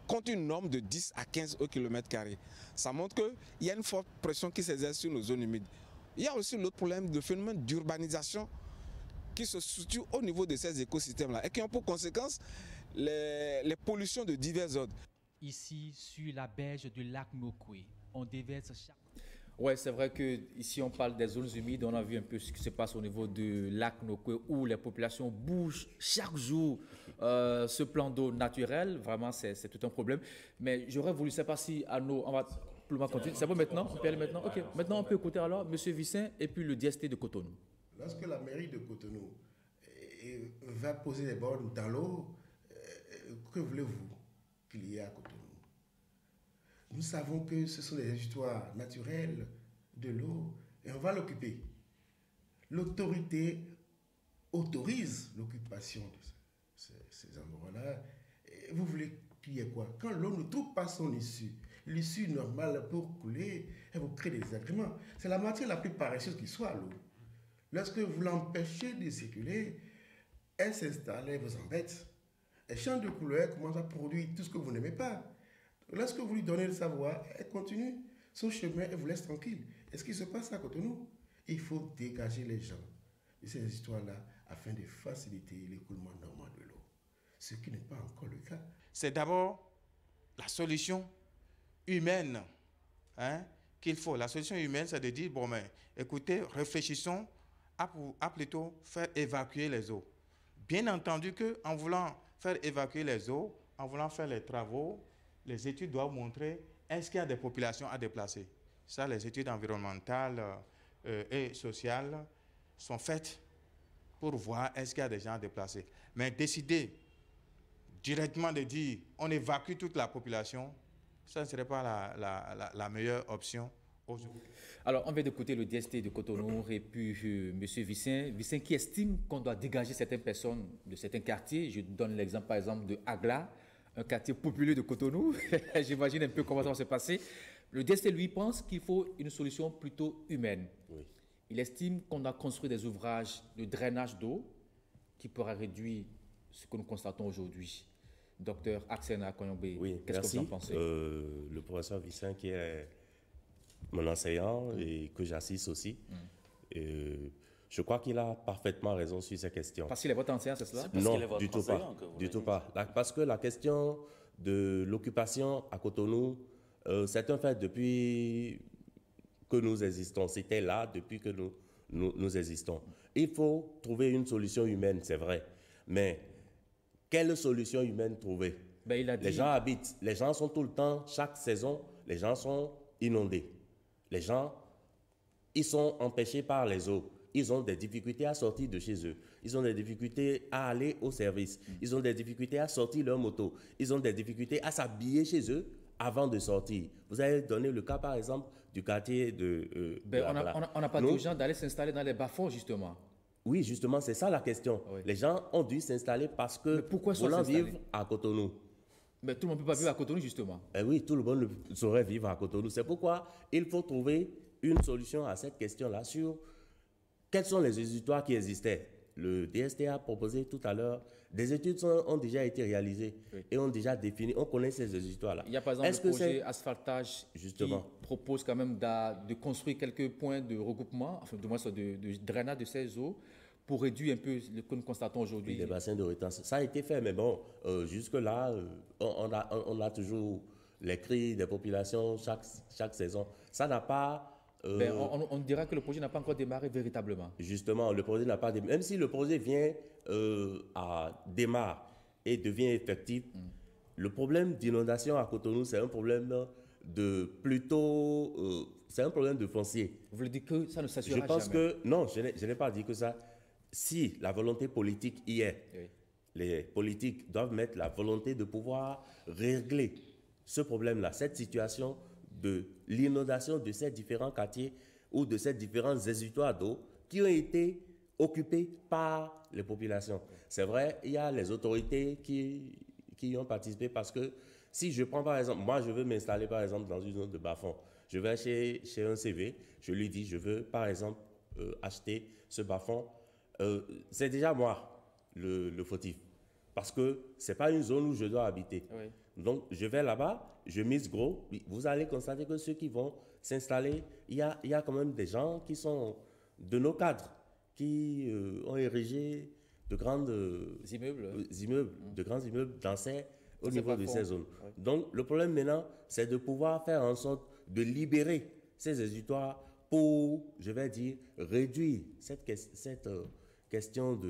contre une norme de 10 à 15 au kilomètre carré. Ça montre qu'il y a une forte pression qui s'exerce sur nos zones humides. Il y a aussi l'autre problème de phénomène d'urbanisation qui se situe au niveau de ces écosystèmes-là et qui ont pour conséquence les pollutions de divers ordres. Ici, sur la berge du lac Nokwe, on déverse chaque... Ouais, c'est vrai qu'ici on parle des zones humides, on a vu un peu ce qui se passe au niveau du lac Nokwe où les populations bougent chaque jour ce plan d'eau naturel. Vraiment, c'est tout un problème. Mais j'aurais voulu, c'est pas si Arnaud, on va continuer. C'est bon maintenant? On peut aller maintenant? Ok, maintenant on peut écouter alors M. Vissin et puis le DST de Cotonou. Lorsque la mairie de Cotonou va poser les bornes dans l'eau, que voulez-vous qu'il y ait à Cotonou? Nous savons que ce sont des histoires naturelles de l'eau et on va l'occuper. L'autorité autorise l'occupation de ces endroits-là. Vous voulez qu'il y ait quoi? Quand l'eau ne trouve pas son issue, l'issue normale pour couler, elle vous crée des agréments. C'est la matière la plus paresseuse qui soit, l'eau. Lorsque vous l'empêchez de circuler, elle s'installe, elle vous embête. Elle change de couleur, elle commence à produire tout ce que vous n'aimez pas. Lorsque vous lui donnez le savoir, elle continue son chemin et vous laisse tranquille. Et ce qui se passe à Cotonou, il faut dégager les gens de ces histoires-là afin de faciliter l'écoulement normal de l'eau. Ce qui n'est pas encore le cas. C'est d'abord la solution humaine qu'il faut. La solution humaine, c'est de dire, bon, mais écoutez, réfléchissons à plutôt faire évacuer les eaux. Bien entendu qu'en voulant faire évacuer les eaux, en voulant faire les travaux, les études doivent montrer est-ce qu'il y a des populations à déplacer. Ça, les études environnementales et sociales sont faites pour voir est-ce qu'il y a des gens à déplacer. Mais décider directement de dire on évacue toute la population, ça ne serait pas la meilleure option aujourd'hui. Alors, on vient d'écouter le DST de Cotonou et puis M. Vissin. Vissin qui estime qu'on doit dégager certaines personnes de certains quartiers. Je donne l'exemple, par exemple, de Agla, un quartier populaire de Cotonou. J'imagine un peu comment ça va se passer. Le DST, lui, pense qu'il faut une solution plutôt humaine. Oui. Il estime qu'on doit construire des ouvrages de drainage d'eau qui pourraient réduire ce que nous constatons aujourd'hui. Docteur Axena Koyombe, qu'est-ce que vous en pensez? Le professeur Vissin, qui est mon enseignant et que j'assiste aussi, je crois qu'il a parfaitement raison sur ces questions. Parce qu'il est votre enseignant, c'est cela? Non, du tout pas. Du tout pas. Parce que la question de l'occupation à Cotonou, c'est un fait depuis que nous existons. C'était là depuis que nous existons. Il faut trouver une solution humaine, c'est vrai. Mais quelle solution humaine trouver? Les gens habitent, les gens sont tout le temps, chaque saison, les gens sont inondés. Les gens, ils sont empêchés par les eaux. Ils ont des difficultés à sortir de chez eux. Ils ont des difficultés à aller au service. Ils ont des difficultés à sortir leur moto. Ils ont des difficultés à s'habiller chez eux avant de sortir. Vous avez donné le cas, par exemple, du quartier de on n'a pas d'urgence d'aller s'installer dans les bas-fonds, justement. Oui, justement, c'est ça la question. Oui. Les gens ont dû s'installer parce que voulant vivre à Cotonou. Mais tout le monde ne peut pas vivre à Cotonou, justement. Oui, tout le monde saurait vivre à Cotonou. C'est pourquoi il faut trouver une solution à cette question-là sur quelles sont les histoires qui existaient. Le DST a proposé tout à l'heure, des études ont déjà été réalisées et ont déjà défini, on connaît ces histoires-là. Il y a par exemple le projet asphaltage justement qui propose quand même de construire quelques points de regroupement, enfin du moins de drainage de ces eaux pour réduire un peu ce que nous constatons aujourd'hui. Les bassins de rétention, ça a été fait, mais bon, jusque-là, on a toujours les cris des populations chaque saison. Ça n'a pas... on dira que le projet n'a pas encore démarré véritablement. Justement, le projet n'a pas démarré. Même si le projet vient à démarrer et devient effectif, le problème d'inondation à Cotonou, c'est un problème c'est un problème de foncier. Vous voulez dire que ça ne s'assurera jamais? Je pense que... Non, je n'ai pas dit que ça. Si la volonté politique y est, les politiques doivent mettre la volonté de pouvoir régler ce problème-là, cette situation de l'inondation de ces différents quartiers ou de ces différents exutoires d'eau qui ont été occupés par les populations. C'est vrai, il y a les autorités qui qui y ont participé parce que si je prends par exemple, moi je veux m'installer par exemple dans une zone de bas-fond, je vais chez un CV, je lui dis je veux par exemple acheter ce bas-fond, c'est déjà moi le fautif parce que ce n'est pas une zone où je dois habiter. Oui. Donc je vais là-bas, je mise gros, vous allez constater que ceux qui vont s'installer, il y a quand même des gens qui sont de nos cadres, qui ont érigé de grands immeubles au niveau de ces zones. Oui. Donc, le problème maintenant, c'est de pouvoir faire en sorte de libérer ces exutoires pour, je vais dire, réduire cette question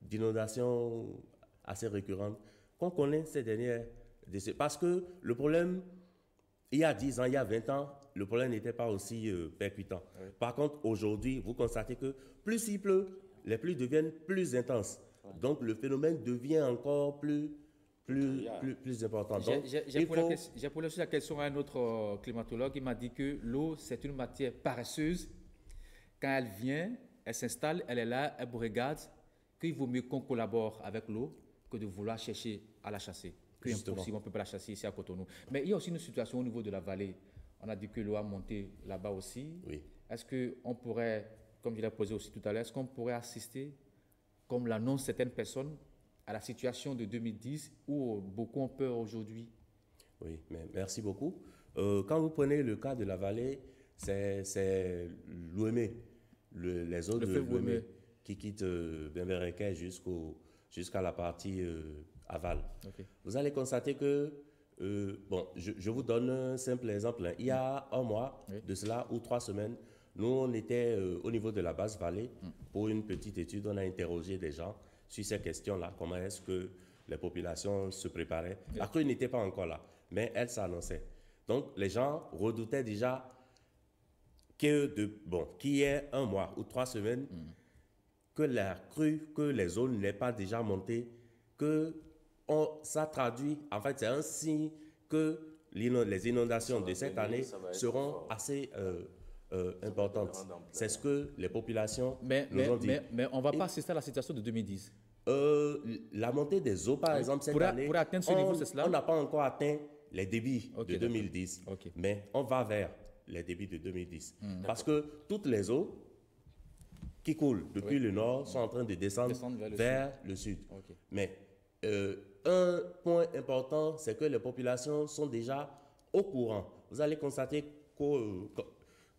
d'inondation assez récurrente qu'on connaît ces dernières décennies. Parce que le problème, il y a 10 ans, il y a 20 ans, le problème n'était pas aussi percutant. Oui. Par contre, aujourd'hui, vous constatez que plus il pleut, les pluies deviennent plus intenses. Oui. Donc, le phénomène devient encore plus important. J'ai posé la question à un autre climatologue. Il m'a dit que l'eau, c'est une matière paresseuse. Quand elle vient, elle s'installe, elle est là, elle vous regarde, qu'il vaut mieux qu'on collabore avec l'eau que de vouloir chercher à la chasser. Que impossible, on ne peut pas la chasser ici à Cotonou. Mais il y a aussi une situation au niveau de la vallée. On a dit que l'eau a monté là-bas aussi. Oui. Est-ce qu'on pourrait, comme je l'ai posé aussi tout à l'heure, est-ce qu'on pourrait assister, comme l'annoncent certaines personnes, à la situation de 2010 où beaucoup ont peur aujourd'hui? Oui, mais merci beaucoup. Quand vous prenez le cas de la vallée, c'est l'Ouémé, les eaux de l'Ouémé qui quittent Bembereke jusqu'à la partie aval. Okay. Vous allez constater que, je vous donne un simple exemple. Il y a un mois de cela ou 3 semaines, nous on était au niveau de la basse vallée pour une petite étude. On a interrogé des gens sur ces questions-là. Comment est-ce que les populations se préparaient? La crue n'était pas encore là, mais elle s'annonçait. Donc les gens redoutaient déjà qu'il y ait 1 mois ou 3 semaines, que la crue, que les eaux n'aient pas déjà monté, que ça traduit, en fait, c'est un signe que les inondations de cette année seront assez importantes. C'est ce que les populations nous ont dit. Mais on ne va pas assister à la situation de 2010. La montée des eaux, par exemple, cette année, pour atteindre ce niveau, c'est cela? On n'a pas encore atteint les débits de 2010, mais on va vers les débits de 2010. Parce que toutes les eaux qui coulent depuis le nord sont en train de descendre vers le sud. Mais un point important, c'est que les populations sont déjà au courant. Vous allez constater qu'au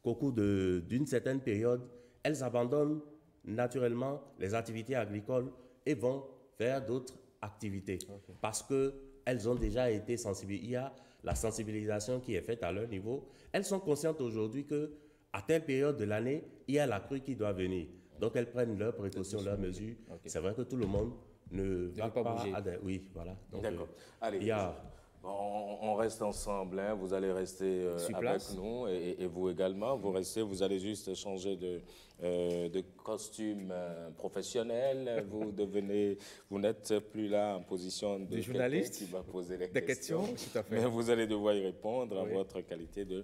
cours d'une certaine période, elles abandonnent naturellement les activités agricoles et vont vers d'autres activités parce qu'elles ont déjà été sensibilisées. Il y a la sensibilisation qui est faite à leur niveau. Elles sont conscientes aujourd'hui qu'à telle période de l'année, il y a la crue qui doit venir. Donc elles prennent leurs précautions, leurs mesures. C'est vrai que tout le monde ne va pas bouger. Oui, voilà. D'accord. Allez, on reste ensemble, hein. Vous allez rester avec nous et vous également. Vous allez juste changer de costume professionnel. Vous n'êtes plus là en position de journaliste qui va poser les questions. Tout à fait. Mais vous allez devoir y répondre en votre qualité de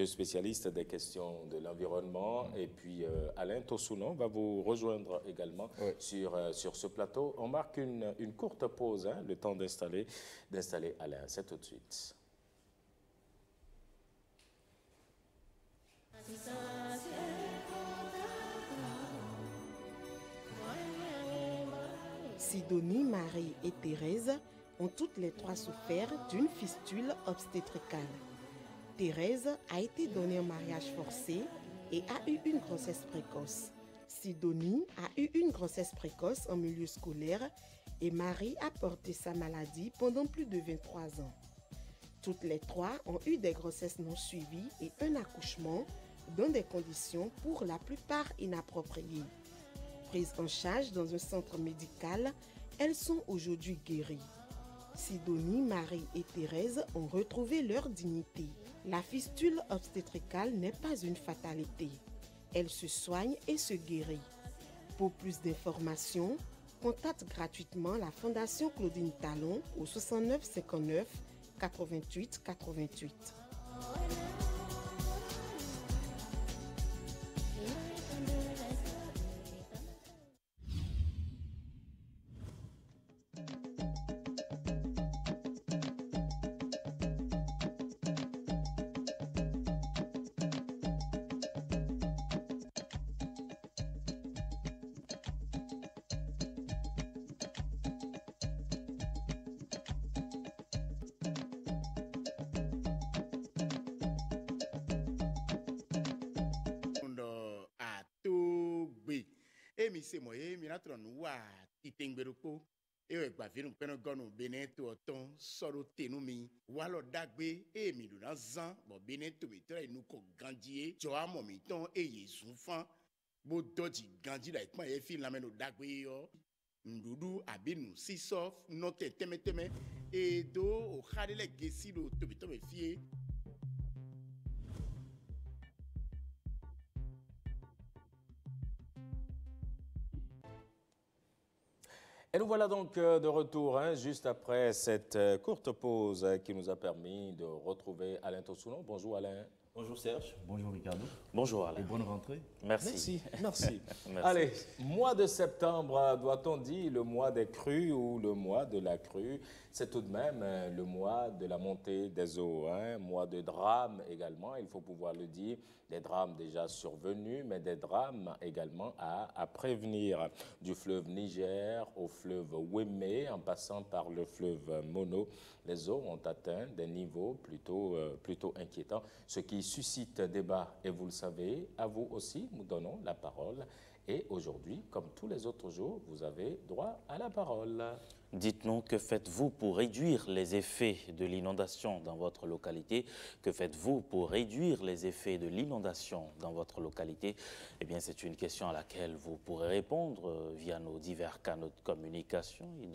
spécialiste des questions de l'environnement. Et puis Alain Tossounon va vous rejoindre également sur ce plateau. On marque une courte pause, hein, le temps d'installer Alain. C'est tout de suite. Sidonie, Marie et Thérèse ont toutes les 3 souffert d'une fistule obstétricale. Thérèse a été donnée en mariage forcé et a eu une grossesse précoce. Sidonie a eu une grossesse précoce en milieu scolaire et Marie a porté sa maladie pendant plus de 23 ans. Toutes les 3 ont eu des grossesses non suivies et un accouchement dans des conditions pour la plupart inappropriées. Prises en charge dans un centre médical, elles sont aujourd'hui guéries. Sidonie, Marie et Thérèse ont retrouvé leur dignité. La fistule obstétricale n'est pas une fatalité. Elle se soigne et se guérit. Pour plus d'informations, contacte gratuitement la Fondation Claudine Talon au 69 59 88 88. c'est moyen minatron wa itengberopo e gba viru peno gonu beneto oton soro tenumi walo dagbe e mi do na zan bo beneto mi tra inu ko gandie jo amo mi ton e yesu fan bo doji gandi la ipon e fi lameno dagbe yo ndudu abinu sisof note temeteme e do o khadele gesido tobito me fie. Et nous voilà donc de retour, juste après cette courte pause qui nous a permis de retrouver Alain Tossounon. Bonjour Alain. Bonjour Serge, bonjour Ricardo. Bonjour Alain. Et bonne rentrée. Merci. Merci. Allez, mois de septembre, doit-on dire le mois des crues ou le mois de la crue? C'est tout de même le mois de la montée des eaux, mois de drames également, il faut pouvoir le dire. Des drames déjà survenus, mais des drames également à prévenir. Du fleuve Niger au fleuve Wémé, en passant par le fleuve Mono, les eaux ont atteint des niveaux plutôt inquiétants, ce qui suscite débat. Et vous le savez, à vous aussi, nous donnons la parole. Et aujourd'hui, comme tous les autres jours, vous avez droit à la parole. Dites-nous, que faites-vous pour réduire les effets de l'inondation dans votre localité? Que faites-vous pour réduire les effets de l'inondation dans votre localité? Eh bien, c'est une question à laquelle vous pourrez répondre via nos divers canaux de communication. Il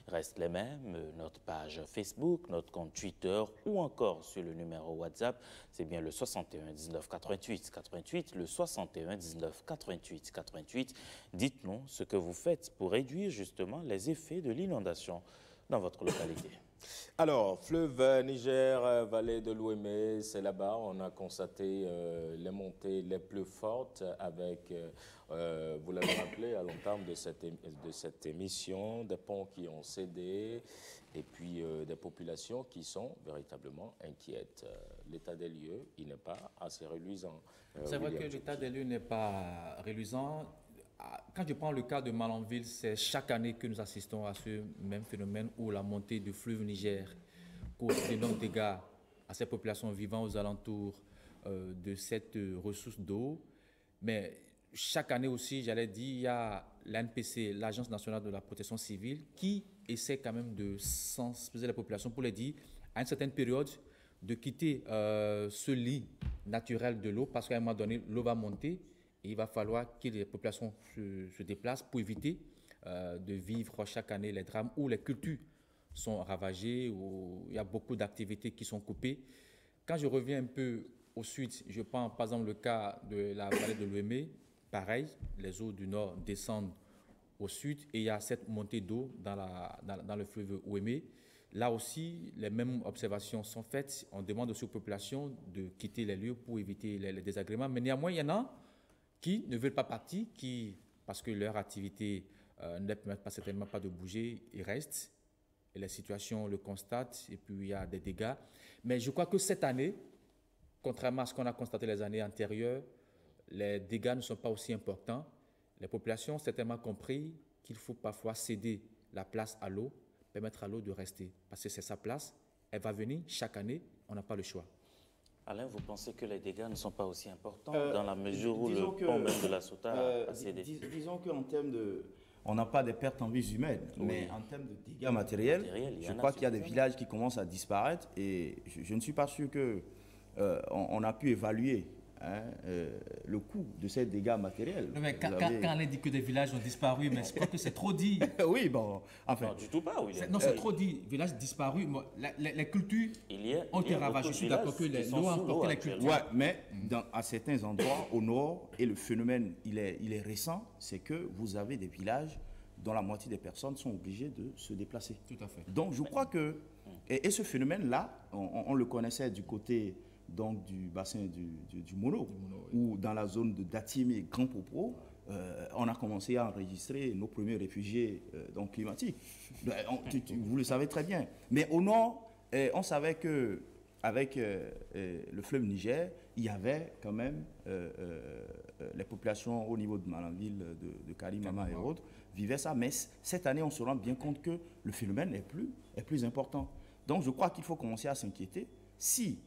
reste les mêmes, notre page Facebook, notre compte Twitter ou encore sur le numéro WhatsApp. C'est bien le 61 19 88 88, le 61 19 88 88. Dites-nous ce que vous faites pour réduire justement les effets de l'inondation dans votre localité. Alors, fleuve Niger, vallée de l'Ouémé, c'est là-bas, on a constaté les montées les plus fortes avec, vous l'avez rappelé à l'entame de cette émission, des ponts qui ont cédé et puis des populations qui sont véritablement inquiètes. L'état des lieux, il n'est pas assez reluisant. C'est vrai que l'état des lieux n'est pas reluisant. Quand je prends le cas de Malanville, c'est chaque année que nous assistons à ce même phénomène où la montée du fleuve Niger cause d'énormes dégâts à ces populations vivant aux alentours de cette ressource d'eau. Mais chaque année aussi, j'allais dire, il y a l'ANPC, l'Agence nationale de la protection civile, qui essaie quand même de sensibiliser la population pour les dire, à une certaine période, de quitter ce lit naturel de l'eau, parce qu'à un moment donné, l'eau va monter. Et il va falloir que les populations se déplacent pour éviter de vivre chaque année les drames où les cultures sont ravagées, où il y a beaucoup d'activités qui sont coupées. Quand je reviens un peu au sud, je prends par exemple le cas de la vallée de l'Ouémé, pareil, les eaux du nord descendent au sud et il y a cette montée d'eau dans le fleuve Ouémé. Là aussi, les mêmes observations sont faites. On demande aussi aux populations de quitter les lieux pour éviter les désagréments. Mais néanmoins, il y en a qui ne veulent pas partir, parce que leur activité ne permet pas certainement pas de bouger, ils restent. Et la situation le constate, et puis il y a des dégâts. Mais je crois que cette année, contrairement à ce qu'on a constaté les années antérieures, les dégâts ne sont pas aussi importants. Les populations ont certainement compris qu'il faut parfois céder la place à l'eau, permettre à l'eau de rester, parce que c'est sa place, elle va venir chaque année, on n'a pas le choix. Alain, vous pensez que les dégâts ne sont pas aussi importants dans la mesure où le pont même de la Sota a cédé? Disons qu'en termes de... On n'a pas de pertes en vies humaines, mais en termes de dégâts matériels, je crois qu'il y a des villages qui commencent à disparaître et je ne suis pas sûr qu'on a pu évaluer le coût de ces dégâts matériels. Non, mais quand on dit que des villages ont disparu, mais je crois que c'est trop dit. Oui, bon, enfin... Non, du tout pas, oui. Non, c'est trop dit. Villages disparus, les cultures ont été ravagées. Je suis d'accord que l'eau a emporté les cultures. Oui, mais à certains endroits au nord, et le phénomène, il est récent, c'est que vous avez des villages dont la moitié des personnes sont obligées de se déplacer. Tout à fait. Donc, je crois que... Et ce phénomène-là, on le connaissait du côté... donc du bassin du Mono, ou dans la zone de Datiémé, Grand Popro, on a commencé à enregistrer nos premiers réfugiés climatiques. Vous le savez très bien. Mais au nord, on savait qu'avec le fleuve Niger, il y avait quand même les populations au niveau de Malanville, de Karimama et autres, vivaient ça. Mais cette année, on se rend bien compte que le phénomène est plus important. Donc je crois qu'il faut commencer à s'inquiéter si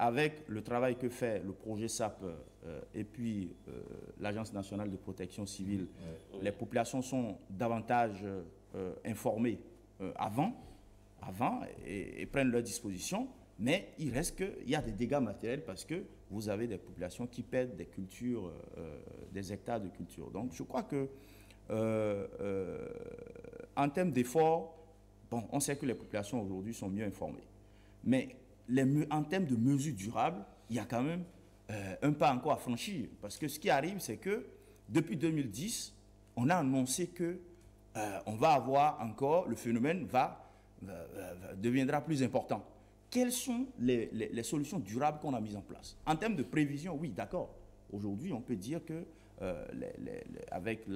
avec le travail que fait le projet SAP et puis l'Agence nationale de protection civile, les populations sont davantage informées avant et prennent leurs dispositions, mais il reste qu'il y a des dégâts matériels parce que vous avez des populations qui perdent des cultures, des hectares de culture. Donc je crois que en termes d'efforts, bon, on sait que les populations aujourd'hui sont mieux informées. Mais en termes de mesures durables, il y a quand même un pas encore à franchir. Parce que ce qui arrive, c'est que depuis 2010, on a annoncé que on va avoir encore, le phénomène deviendra plus important. Quelles sont les solutions durables qu'on a mises en place? En termes de prévision, oui, d'accord. Aujourd'hui, on peut dire que avec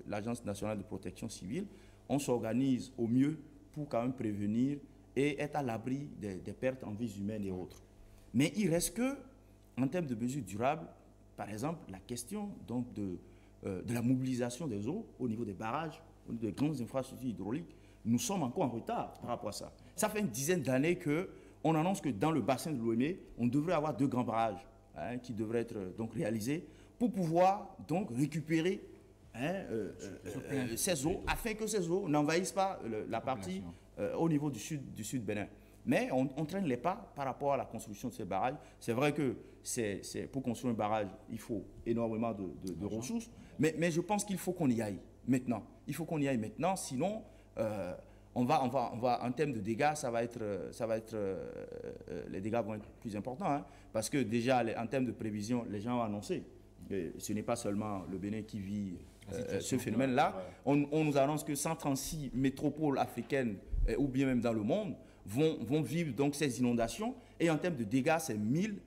l'Agence nationale de protection civile, on s'organise au mieux pour quand même prévenir et être à l'abri des pertes en vies humaines et autres. Mais il reste que, en termes de mesures durables, par exemple, la question donc de la mobilisation des eaux au niveau des barrages, au niveau des grandes infrastructures hydrauliques, nous sommes encore en retard par rapport à ça. Ça fait une dizaine d'années qu'on annonce que dans le bassin de l'Ouémé, on devrait avoir 2 grands barrages qui devraient être donc réalisés pour pouvoir donc récupérer ces eaux, afin que ces eaux n'envahissent pas la partie au niveau du sud Bénin. Mais on traîne les pas par rapport à la construction de ces barrages. C'est vrai que pour construire un barrage, il faut énormément de ressources, mais je pense qu'il faut qu'on y aille maintenant. Il faut qu'on y aille maintenant, sinon on va en termes de dégâts, les dégâts vont être plus importants, hein, parce que déjà en termes de prévision, les gens ont annoncé. Ce n'est pas seulement le Bénin qui vit ce phénomène-là. On nous annonce que 136 métropoles africaines, ou bien même dans le monde, vont vivre donc ces inondations. Et en termes de dégâts, c'est 1000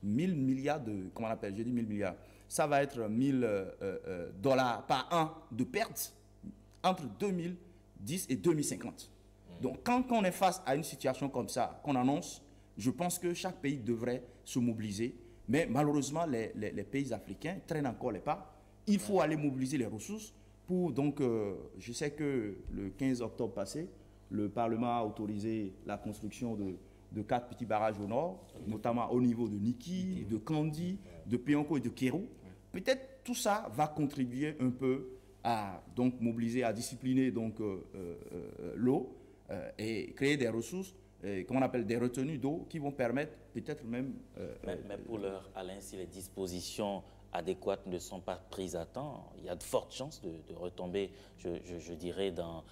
milliards de... Comment on appelle? Je dis 1000 milliards. Ça va être $1000 par an de pertes entre 2010 et 2050. Donc quand on est face à une situation comme ça, qu'on annonce, je pense que chaque pays devrait se mobiliser. Mais malheureusement, les pays africains traînent encore les pas. Il faut aller mobiliser les ressources pour, donc, je sais que le 15 octobre passé, le Parlement a autorisé la construction de 4 petits barrages au nord, notamment au niveau de Niki, de Kandi, de Péonko et de Kérou. Peut-être tout ça va contribuer un peu à donc, mobiliser, à discipliner donc, l'eau et créer des ressources qu'on appelle des retenues d'eau qui vont permettre peut-être même... mais pour l'heure, Alain, si les dispositions adéquates ne sont pas prises à temps, il y a de fortes chances de retomber, je dirais, dans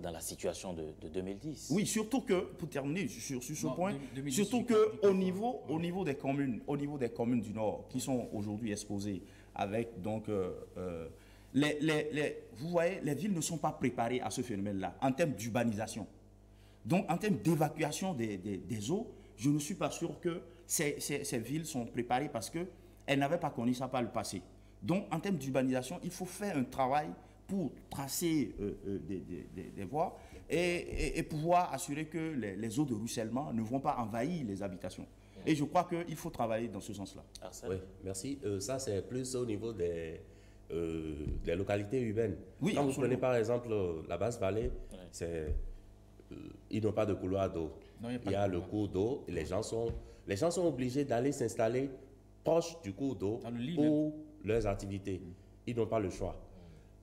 la situation de 2010. Oui, surtout que, pour terminer sur ce point, surtout qu'au niveau des communes du Nord qui sont aujourd'hui exposées avec donc... vous voyez, les villes ne sont pas préparées à ce phénomène-là en termes d'urbanisation. Donc, en termes d'évacuation des eaux, je ne suis pas sûr que ces villes sont préparées parce qu'elles n'avaient pas connu ça par le passé. Donc, en termes d'urbanisation, il faut faire un travail pour tracer des voies et pouvoir assurer que les eaux de ruissellement ne vont pas envahir les habitations. Et je crois qu'il faut travailler dans ce sens-là. Oui, merci. Ça, c'est plus au niveau des localités urbaines. Oui, quand vous prenez par exemple la Basse-Vallée, ils n'ont pas de couloir d'eau. Il y a le cours d'eau et les gens sont obligés d'aller s'installer proche du cours d'eau pour leurs activités. Ils n'ont pas le choix.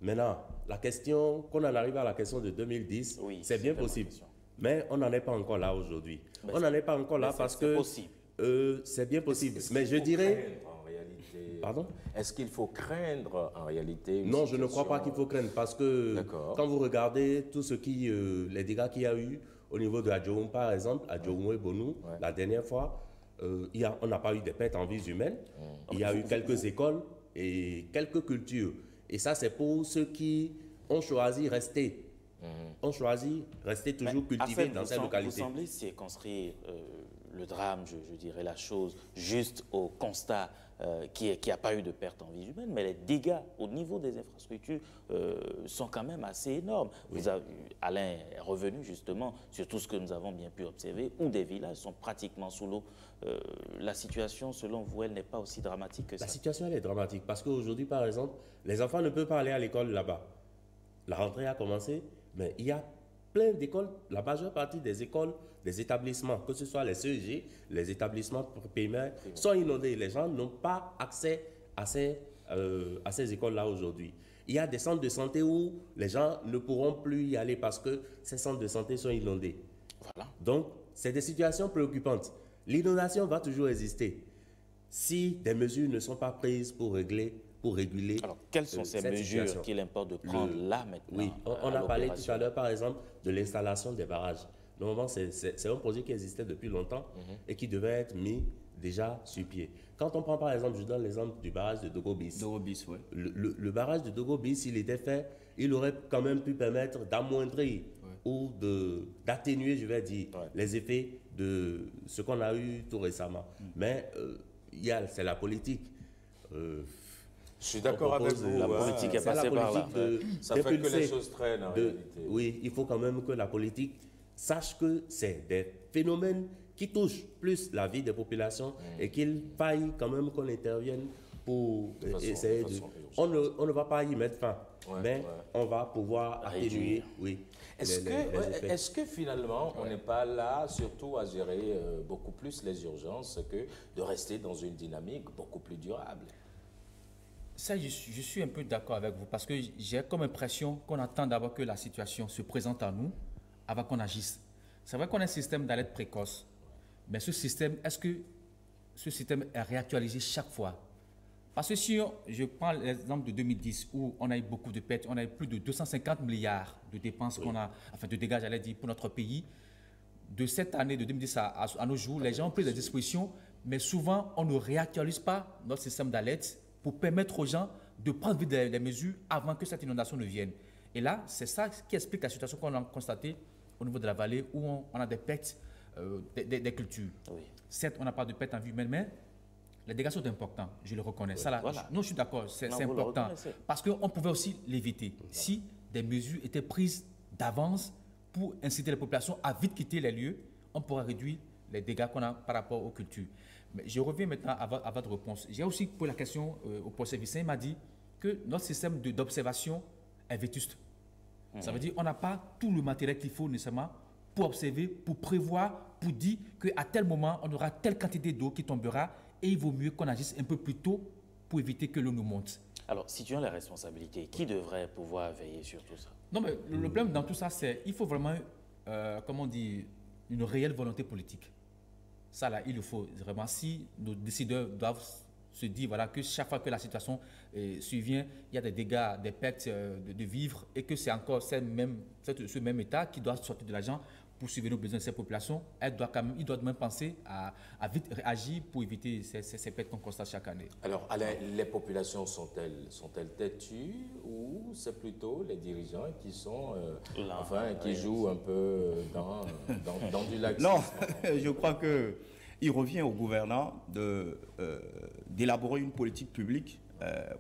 Maintenant, la question, qu'on en arrive à la question de 2010, c'est bien possible. Mais on n'en est pas encore là aujourd'hui. On n'en est pas encore là parce que c'est bien possible. Mais je dirais... Pardon? Est-ce qu'il faut craindre en réalité Non, je ne crois pas qu'il faut craindre parce que quand vous regardez tout ce les dégâts qu'il y a eu au niveau de Adjoum, par exemple, Adjoum et Bonou, la dernière fois, on n'a pas eu de pertes en vies humaines. Il y a eu quelques écoles et quelques cultures. Et ça, c'est pour ceux qui ont choisi rester. On choisit rester toujours cultivés dans cette localité. Vous semblez circonscrire le drame, je dirais la chose, juste au constat qu'il n'y a pas eu de perte en vie humaine, mais les dégâts au niveau des infrastructures sont quand même assez énormes. Oui. Alain est revenu justement sur tout ce que nous avons bien pu observer, où des villages sont pratiquement sous l'eau. La situation, selon vous, elle n'est pas aussi dramatique que ça? La situation, elle est dramatique parce qu'aujourd'hui, par exemple, les enfants ne peuvent pas aller à l'école là-bas. La rentrée a commencé, mais il y a plein d'écoles, la majeure partie des écoles, des établissements, que ce soit les CEG, les établissements primaires, sont inondés. Les gens n'ont pas accès à ces écoles-là aujourd'hui. Il y a des centres de santé où les gens ne pourront plus y aller parce que ces centres de santé sont inondés. Voilà. Donc, c'est des situations préoccupantes. L'inondation va toujours exister si des mesures ne sont pas prises pour réguler. Alors, quelles sont ces mesures qu'il importe de prendre là maintenant? Oui, on a parlé tout à l'heure, par exemple, de l'installation des barrages. Normalement, c'est un projet qui existait depuis longtemps et qui devait être mis déjà sur pied. Quand on prend par exemple, je donne l'exemple du barrage de Dogo-Bis. Oui. Le barrage de Dogo-Bis, s'il était fait, il aurait quand même pu permettre d'amoindrir ou d'atténuer, je vais dire, les effets de ce qu'on a eu tout récemment. Mais c'est la politique. Je suis d'accord avec vous. La politique est passée par là. Ça fait que les choses traînent en réalité. Oui, il faut quand même que la politique sache que c'est des phénomènes qui touchent plus la vie des populations et qu'il faille quand même qu'on intervienne pour essayer de... On ne va pas y mettre fin, mais on va pouvoir atténuer. Oui. Est-ce que finalement, on n'est pas là surtout à gérer beaucoup plus les urgences que de rester dans une dynamique beaucoup plus durable? Ça, je suis un peu d'accord avec vous parce que j'ai comme impression qu'on attend d'abord que la situation se présente à nous avant qu'on agisse. C'est vrai qu'on a un système d'alerte précoce, mais ce système, est-ce que ce système est réactualisé chaque fois? Parce que si je prends l'exemple de 2010 où on a eu beaucoup de pertes, on a eu plus de 250 milliards de dépenses de dégâts, j'allais dire, pour notre pays. De cette année, de 2010 à nos jours, les gens ont pris des dispositions, mais souvent, on ne réactualise pas notre système d'alerte pour permettre aux gens de prendre des mesures avant que cette inondation ne vienne. Et là, c'est ça qui explique la situation qu'on a constatée au niveau de la vallée où on a des pertes des cultures. Certes, on n'a pas de pertes en vie humaine, mais les dégâts sont importants, je le reconnais. Ça, là, je suis d'accord, c'est important. Parce qu'on pouvait aussi l'éviter si des mesures étaient prises d'avance pour inciter les populations à vite quitter les lieux, on pourrait réduire les dégâts qu'on a par rapport aux cultures. Mais je reviens maintenant à votre réponse. J'ai aussi posé la question au professeur Vicin, il m'a dit que notre système d'observation est vétuste. Ça veut dire qu'on n'a pas tout le matériel qu'il faut nécessairement pour observer, pour prévoir, pour dire qu'à tel moment, on aura telle quantité d'eau qui tombera et il vaut mieux qu'on agisse un peu plus tôt pour éviter que l'eau nous monte. Alors, si tu as la responsabilité, qui devrait pouvoir veiller sur tout ça? Non, mais le problème dans tout ça, c'est qu'il faut vraiment, comment on dit, une réelle volonté politique. Ça, là, il le faut vraiment. Si nos décideurs doivent se dire voilà, que chaque fois que la situation survient, il y a des dégâts, des pertes de vivres et que c'est encore ce même État qui doit sortir de l'argent pour suivre nos besoins de ces populations, il doit même penser à vite réagir pour éviter ces pertes qu'on constate chaque année. Alors, Alain, les populations sont-elles têtues ou c'est plutôt les dirigeants qui sont, qui jouent un peu dans du laxisme? Non, je crois qu'il revient aux gouvernants d'élaborer une politique publique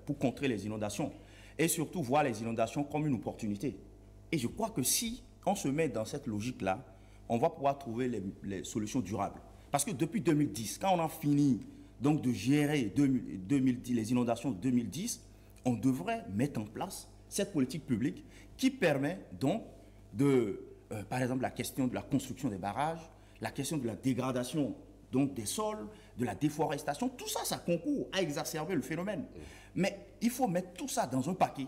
pour contrer les inondations et surtout voir les inondations comme une opportunité. Et je crois que si on se met dans cette logique-là, on va pouvoir trouver les solutions durables. Parce que depuis 2010, quand on a fini donc, de gérer les inondations de 2010, on devrait mettre en place cette politique publique qui permet donc par exemple, la question de la construction des barrages, la question de la dégradation donc, des sols, de la déforestation, tout ça, ça concourt à exacerber le phénomène. Mais il faut mettre tout ça dans un paquet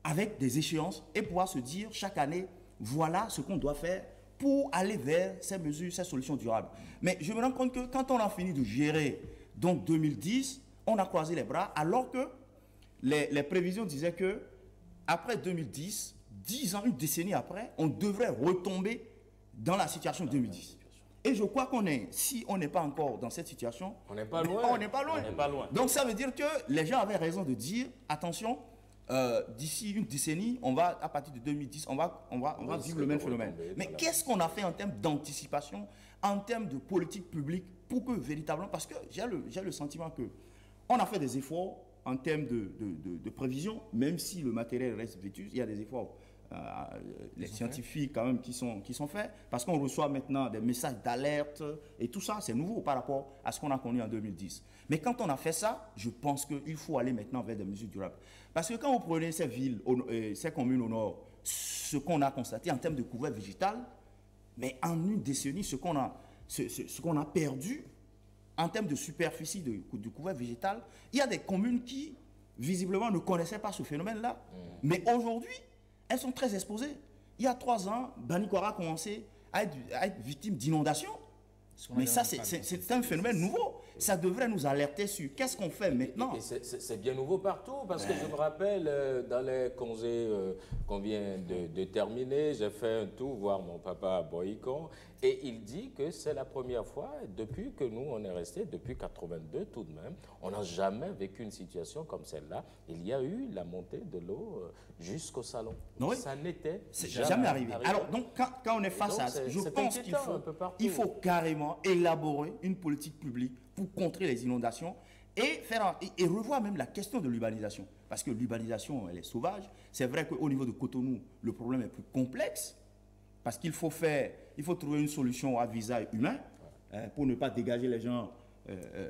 avec des échéances et pouvoir se dire chaque année, voilà ce qu'on doit faire pour aller vers ces mesures, ces solutions durables. Mais je me rends compte que quand on a fini de gérer donc 2010, on a croisé les bras alors que les prévisions disaient que après 2010, 10 ans, une décennie après, on devrait retomber dans la situation de 2010. Et je crois si on n'est pas encore dans cette situation, on n'est pas loin. On n'est pas loin. Donc ça veut dire que les gens avaient raison de dire, attention, d'ici une décennie, à partir de 2010, on va vivre le même phénomène. Mais qu'est-ce qu'on a fait en termes d'anticipation, en termes de politique publique, pour que véritablement, parce que j'ai le sentiment qu'on a fait des efforts en termes de prévision, même si le matériel reste vétuste, il y a des efforts. Les scientifiques quand même qui sont faits, parce qu'on reçoit maintenant des messages d'alerte et tout ça, c'est nouveau par rapport à ce qu'on a connu en 2010. Mais quand on a fait ça, je pense qu'il faut aller maintenant vers des mesures durables. Parce que quand vous prenez ces villes, ces communes au nord, ce qu'on a constaté en termes de couvert végétal, mais en une décennie, ce qu'on a perdu en termes de superficie de couvert végétal, il y a des communes qui, visiblement, ne connaissaient pas ce phénomène-là. Mais aujourd'hui, elles sont très exposées. Il y a 3 ans, Banikora a commencé à être victime d'inondations. Mais ça, c'est un phénomène nouveau. Ça devrait nous alerter sur qu'est-ce qu'on fait maintenant. Et c'est bien nouveau partout, parce que je me rappelle, dans les congés qu'on vient de terminer, j'ai fait un tour voir mon papa à Boïcon, et il dit que c'est la première fois, depuis que nous, on est resté, depuis 82 tout de même, on n'a jamais vécu une situation comme celle-là. Il y a eu la montée de l'eau jusqu'au salon. Oui. Ça n'était jamais arrivé. Alors, donc, quand on est face à ça, je pense qu'il faut carrément élaborer une politique publique pour contrer les inondations et revoir même la question de l'urbanisation. Parce que l'urbanisation, elle est sauvage. C'est vrai qu'au niveau de Cotonou, le problème est plus complexe, parce qu'il faut trouver une solution à visage humain pour ne pas dégager les gens.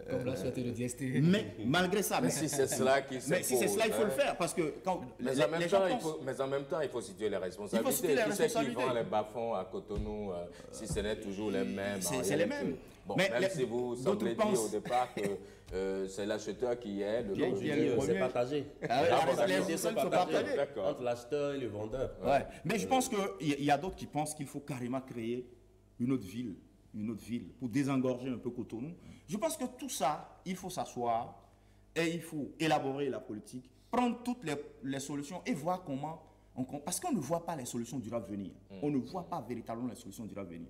Comme l'a souhaité le DST. Mais malgré ça, mais si c'est cela qui se si c'est cela, il faut le faire, parce que mais en même temps, il faut situer les responsabilités. Qui c'est qui vend les bas-fonds à Cotonou, si ce n'est toujours les mêmes. C'est les mêmes. Bon, même si vous semblez dire au départ que c'est l'acheteur qui est le lot. C'est partagé. Les sont partagés. Entre l'acheteur et le vendeur. Ouais. Mais je pense qu'il y a d'autres qui pensent qu'il faut carrément créer une autre ville pour désengorger un peu Cotonou. Je pense que tout ça, il faut s'asseoir et il faut élaborer la politique, prendre toutes les solutions et voir comment parce qu'on ne voit pas les solutions durables venir. On ne voit pas véritablement les solutions durables venir.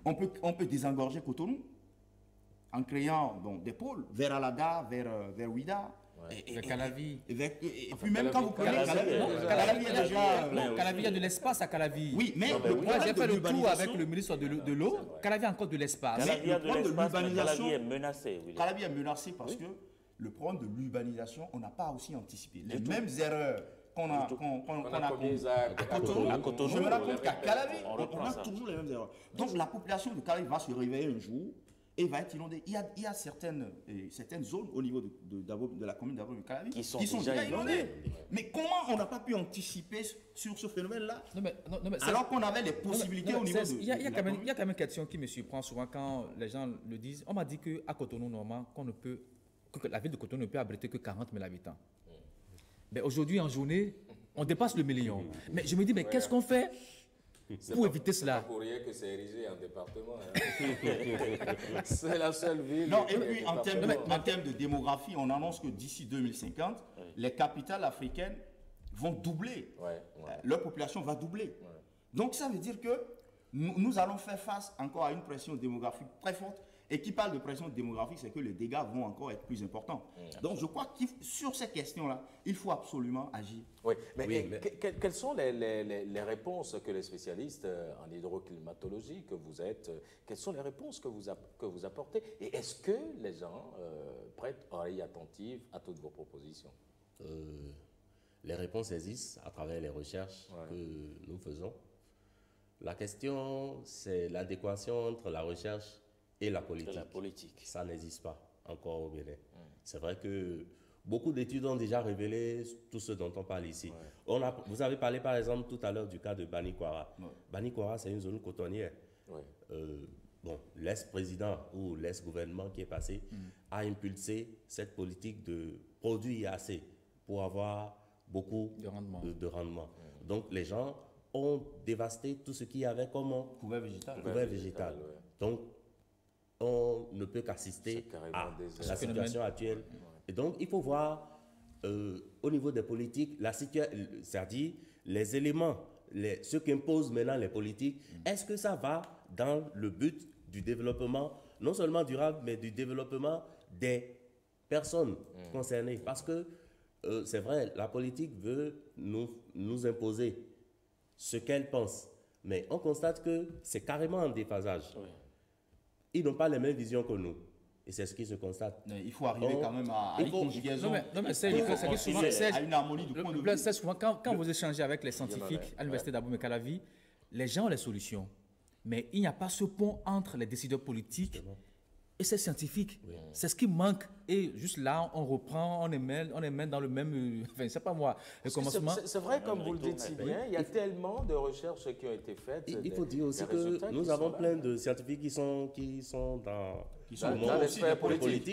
On peut désengorger Cotonou en créant des pôles vers Alada, vers Ouida. Vers Calavi. Et puis même quand vous prenez Calavi, il y a de l'espace à Calavi. Oui, mais moi j'ai fait le tour avec le ministre de l'eau. Calavi a encore de l'espace. Calavi est menacé. Calavi est menacé parce que le problème de l'urbanisation, on n'a pas aussi anticipé. Les mêmes erreurs qu'on a commises à Cotonou. Je me rends compte qu'à Calavi, on a toujours les mêmes erreurs. Donc la population de Calavi va se réveiller un jour et va être inondée. Il y a certaines zones au niveau de la commune d'Abou Calavi qui sont déjà inondées. Mais comment on n'a pas pu anticiper sur ce phénomène-là alors qu'on avait les possibilités au niveau de... Il y a quand même une question qui me surprend souvent quand les gens le disent. On m'a dit qu'à Cotonou, normalement, que la ville de Cotonou ne peut abriter que 40 000 habitants. Mais aujourd'hui, en journée, on dépasse le million. Mais je me dis, mais qu'est-ce qu'on fait pour éviter cela? C'est pour rien que c'est érigé en département. C'est la seule ville. Non, et puis en termes de démographie, on annonce que d'ici 2050, les capitales africaines vont doubler. Leur population va doubler. Donc ça veut dire que nous allons faire face encore à une pression démographique très forte. Et qui parle de pression démographique, c'est que les dégâts vont encore être plus importants. Donc je crois que sur ces questions-là, il faut absolument agir. Oui, mais quelles sont les réponses que les spécialistes en hydroclimatologie que vous êtes, quelles sont les réponses que vous apportez? Et est-ce que les gens prêtent oreille attentive à toutes vos propositions? Les réponses existent à travers les recherches que nous faisons. La question, c'est l'adéquation entre la recherche et la politique. Ça n'existe pas encore au Bénin. C'est vrai que beaucoup d'études ont déjà révélé tout ce dont on parle ici. Vous avez parlé par exemple tout à l'heure du cas de Banikora. Banikora, c'est une zone cotonnière. L'ex-président ou l'ex-gouvernement qui est passé a impulsé cette politique de produire assez pour avoir beaucoup de rendement. Donc les gens ont dévasté tout ce qu'il y avait comme couvert végétal. Donc on ne peut qu'assister à la situation actuelle. Et donc, il faut voir au niveau des politiques, c'est-à-dire les éléments, ce qu'imposent maintenant les politiques, est-ce que ça va dans le but du développement, non seulement durable, mais du développement des personnes concernées? Parce que c'est vrai, la politique veut nous imposer ce qu'elle pense, mais on constate que c'est carrément en déphasage. Ils n'ont pas les mêmes visions que nous. Et c'est ce qui se constate. Il faut arriver quand même à une conjugaison. C'est une harmonie du point de vue. Souvent, quand vous échangez avec les scientifiques à l'université d'Abomey-Calavi, les gens ont les solutions. Mais il n'y a pas ce pont entre les décideurs politiques Et c'est scientifique. C'est ce qui manque. Et juste là, on reprend, on émet dans le même... Enfin, c'est pas moi. Le commencement. C'est vrai, comme vous le dites si bien, il y a tellement de recherches qui ont été faites. Il faut dire aussi que nous avons plein de scientifiques qui sont dans le monde l'esprit politique.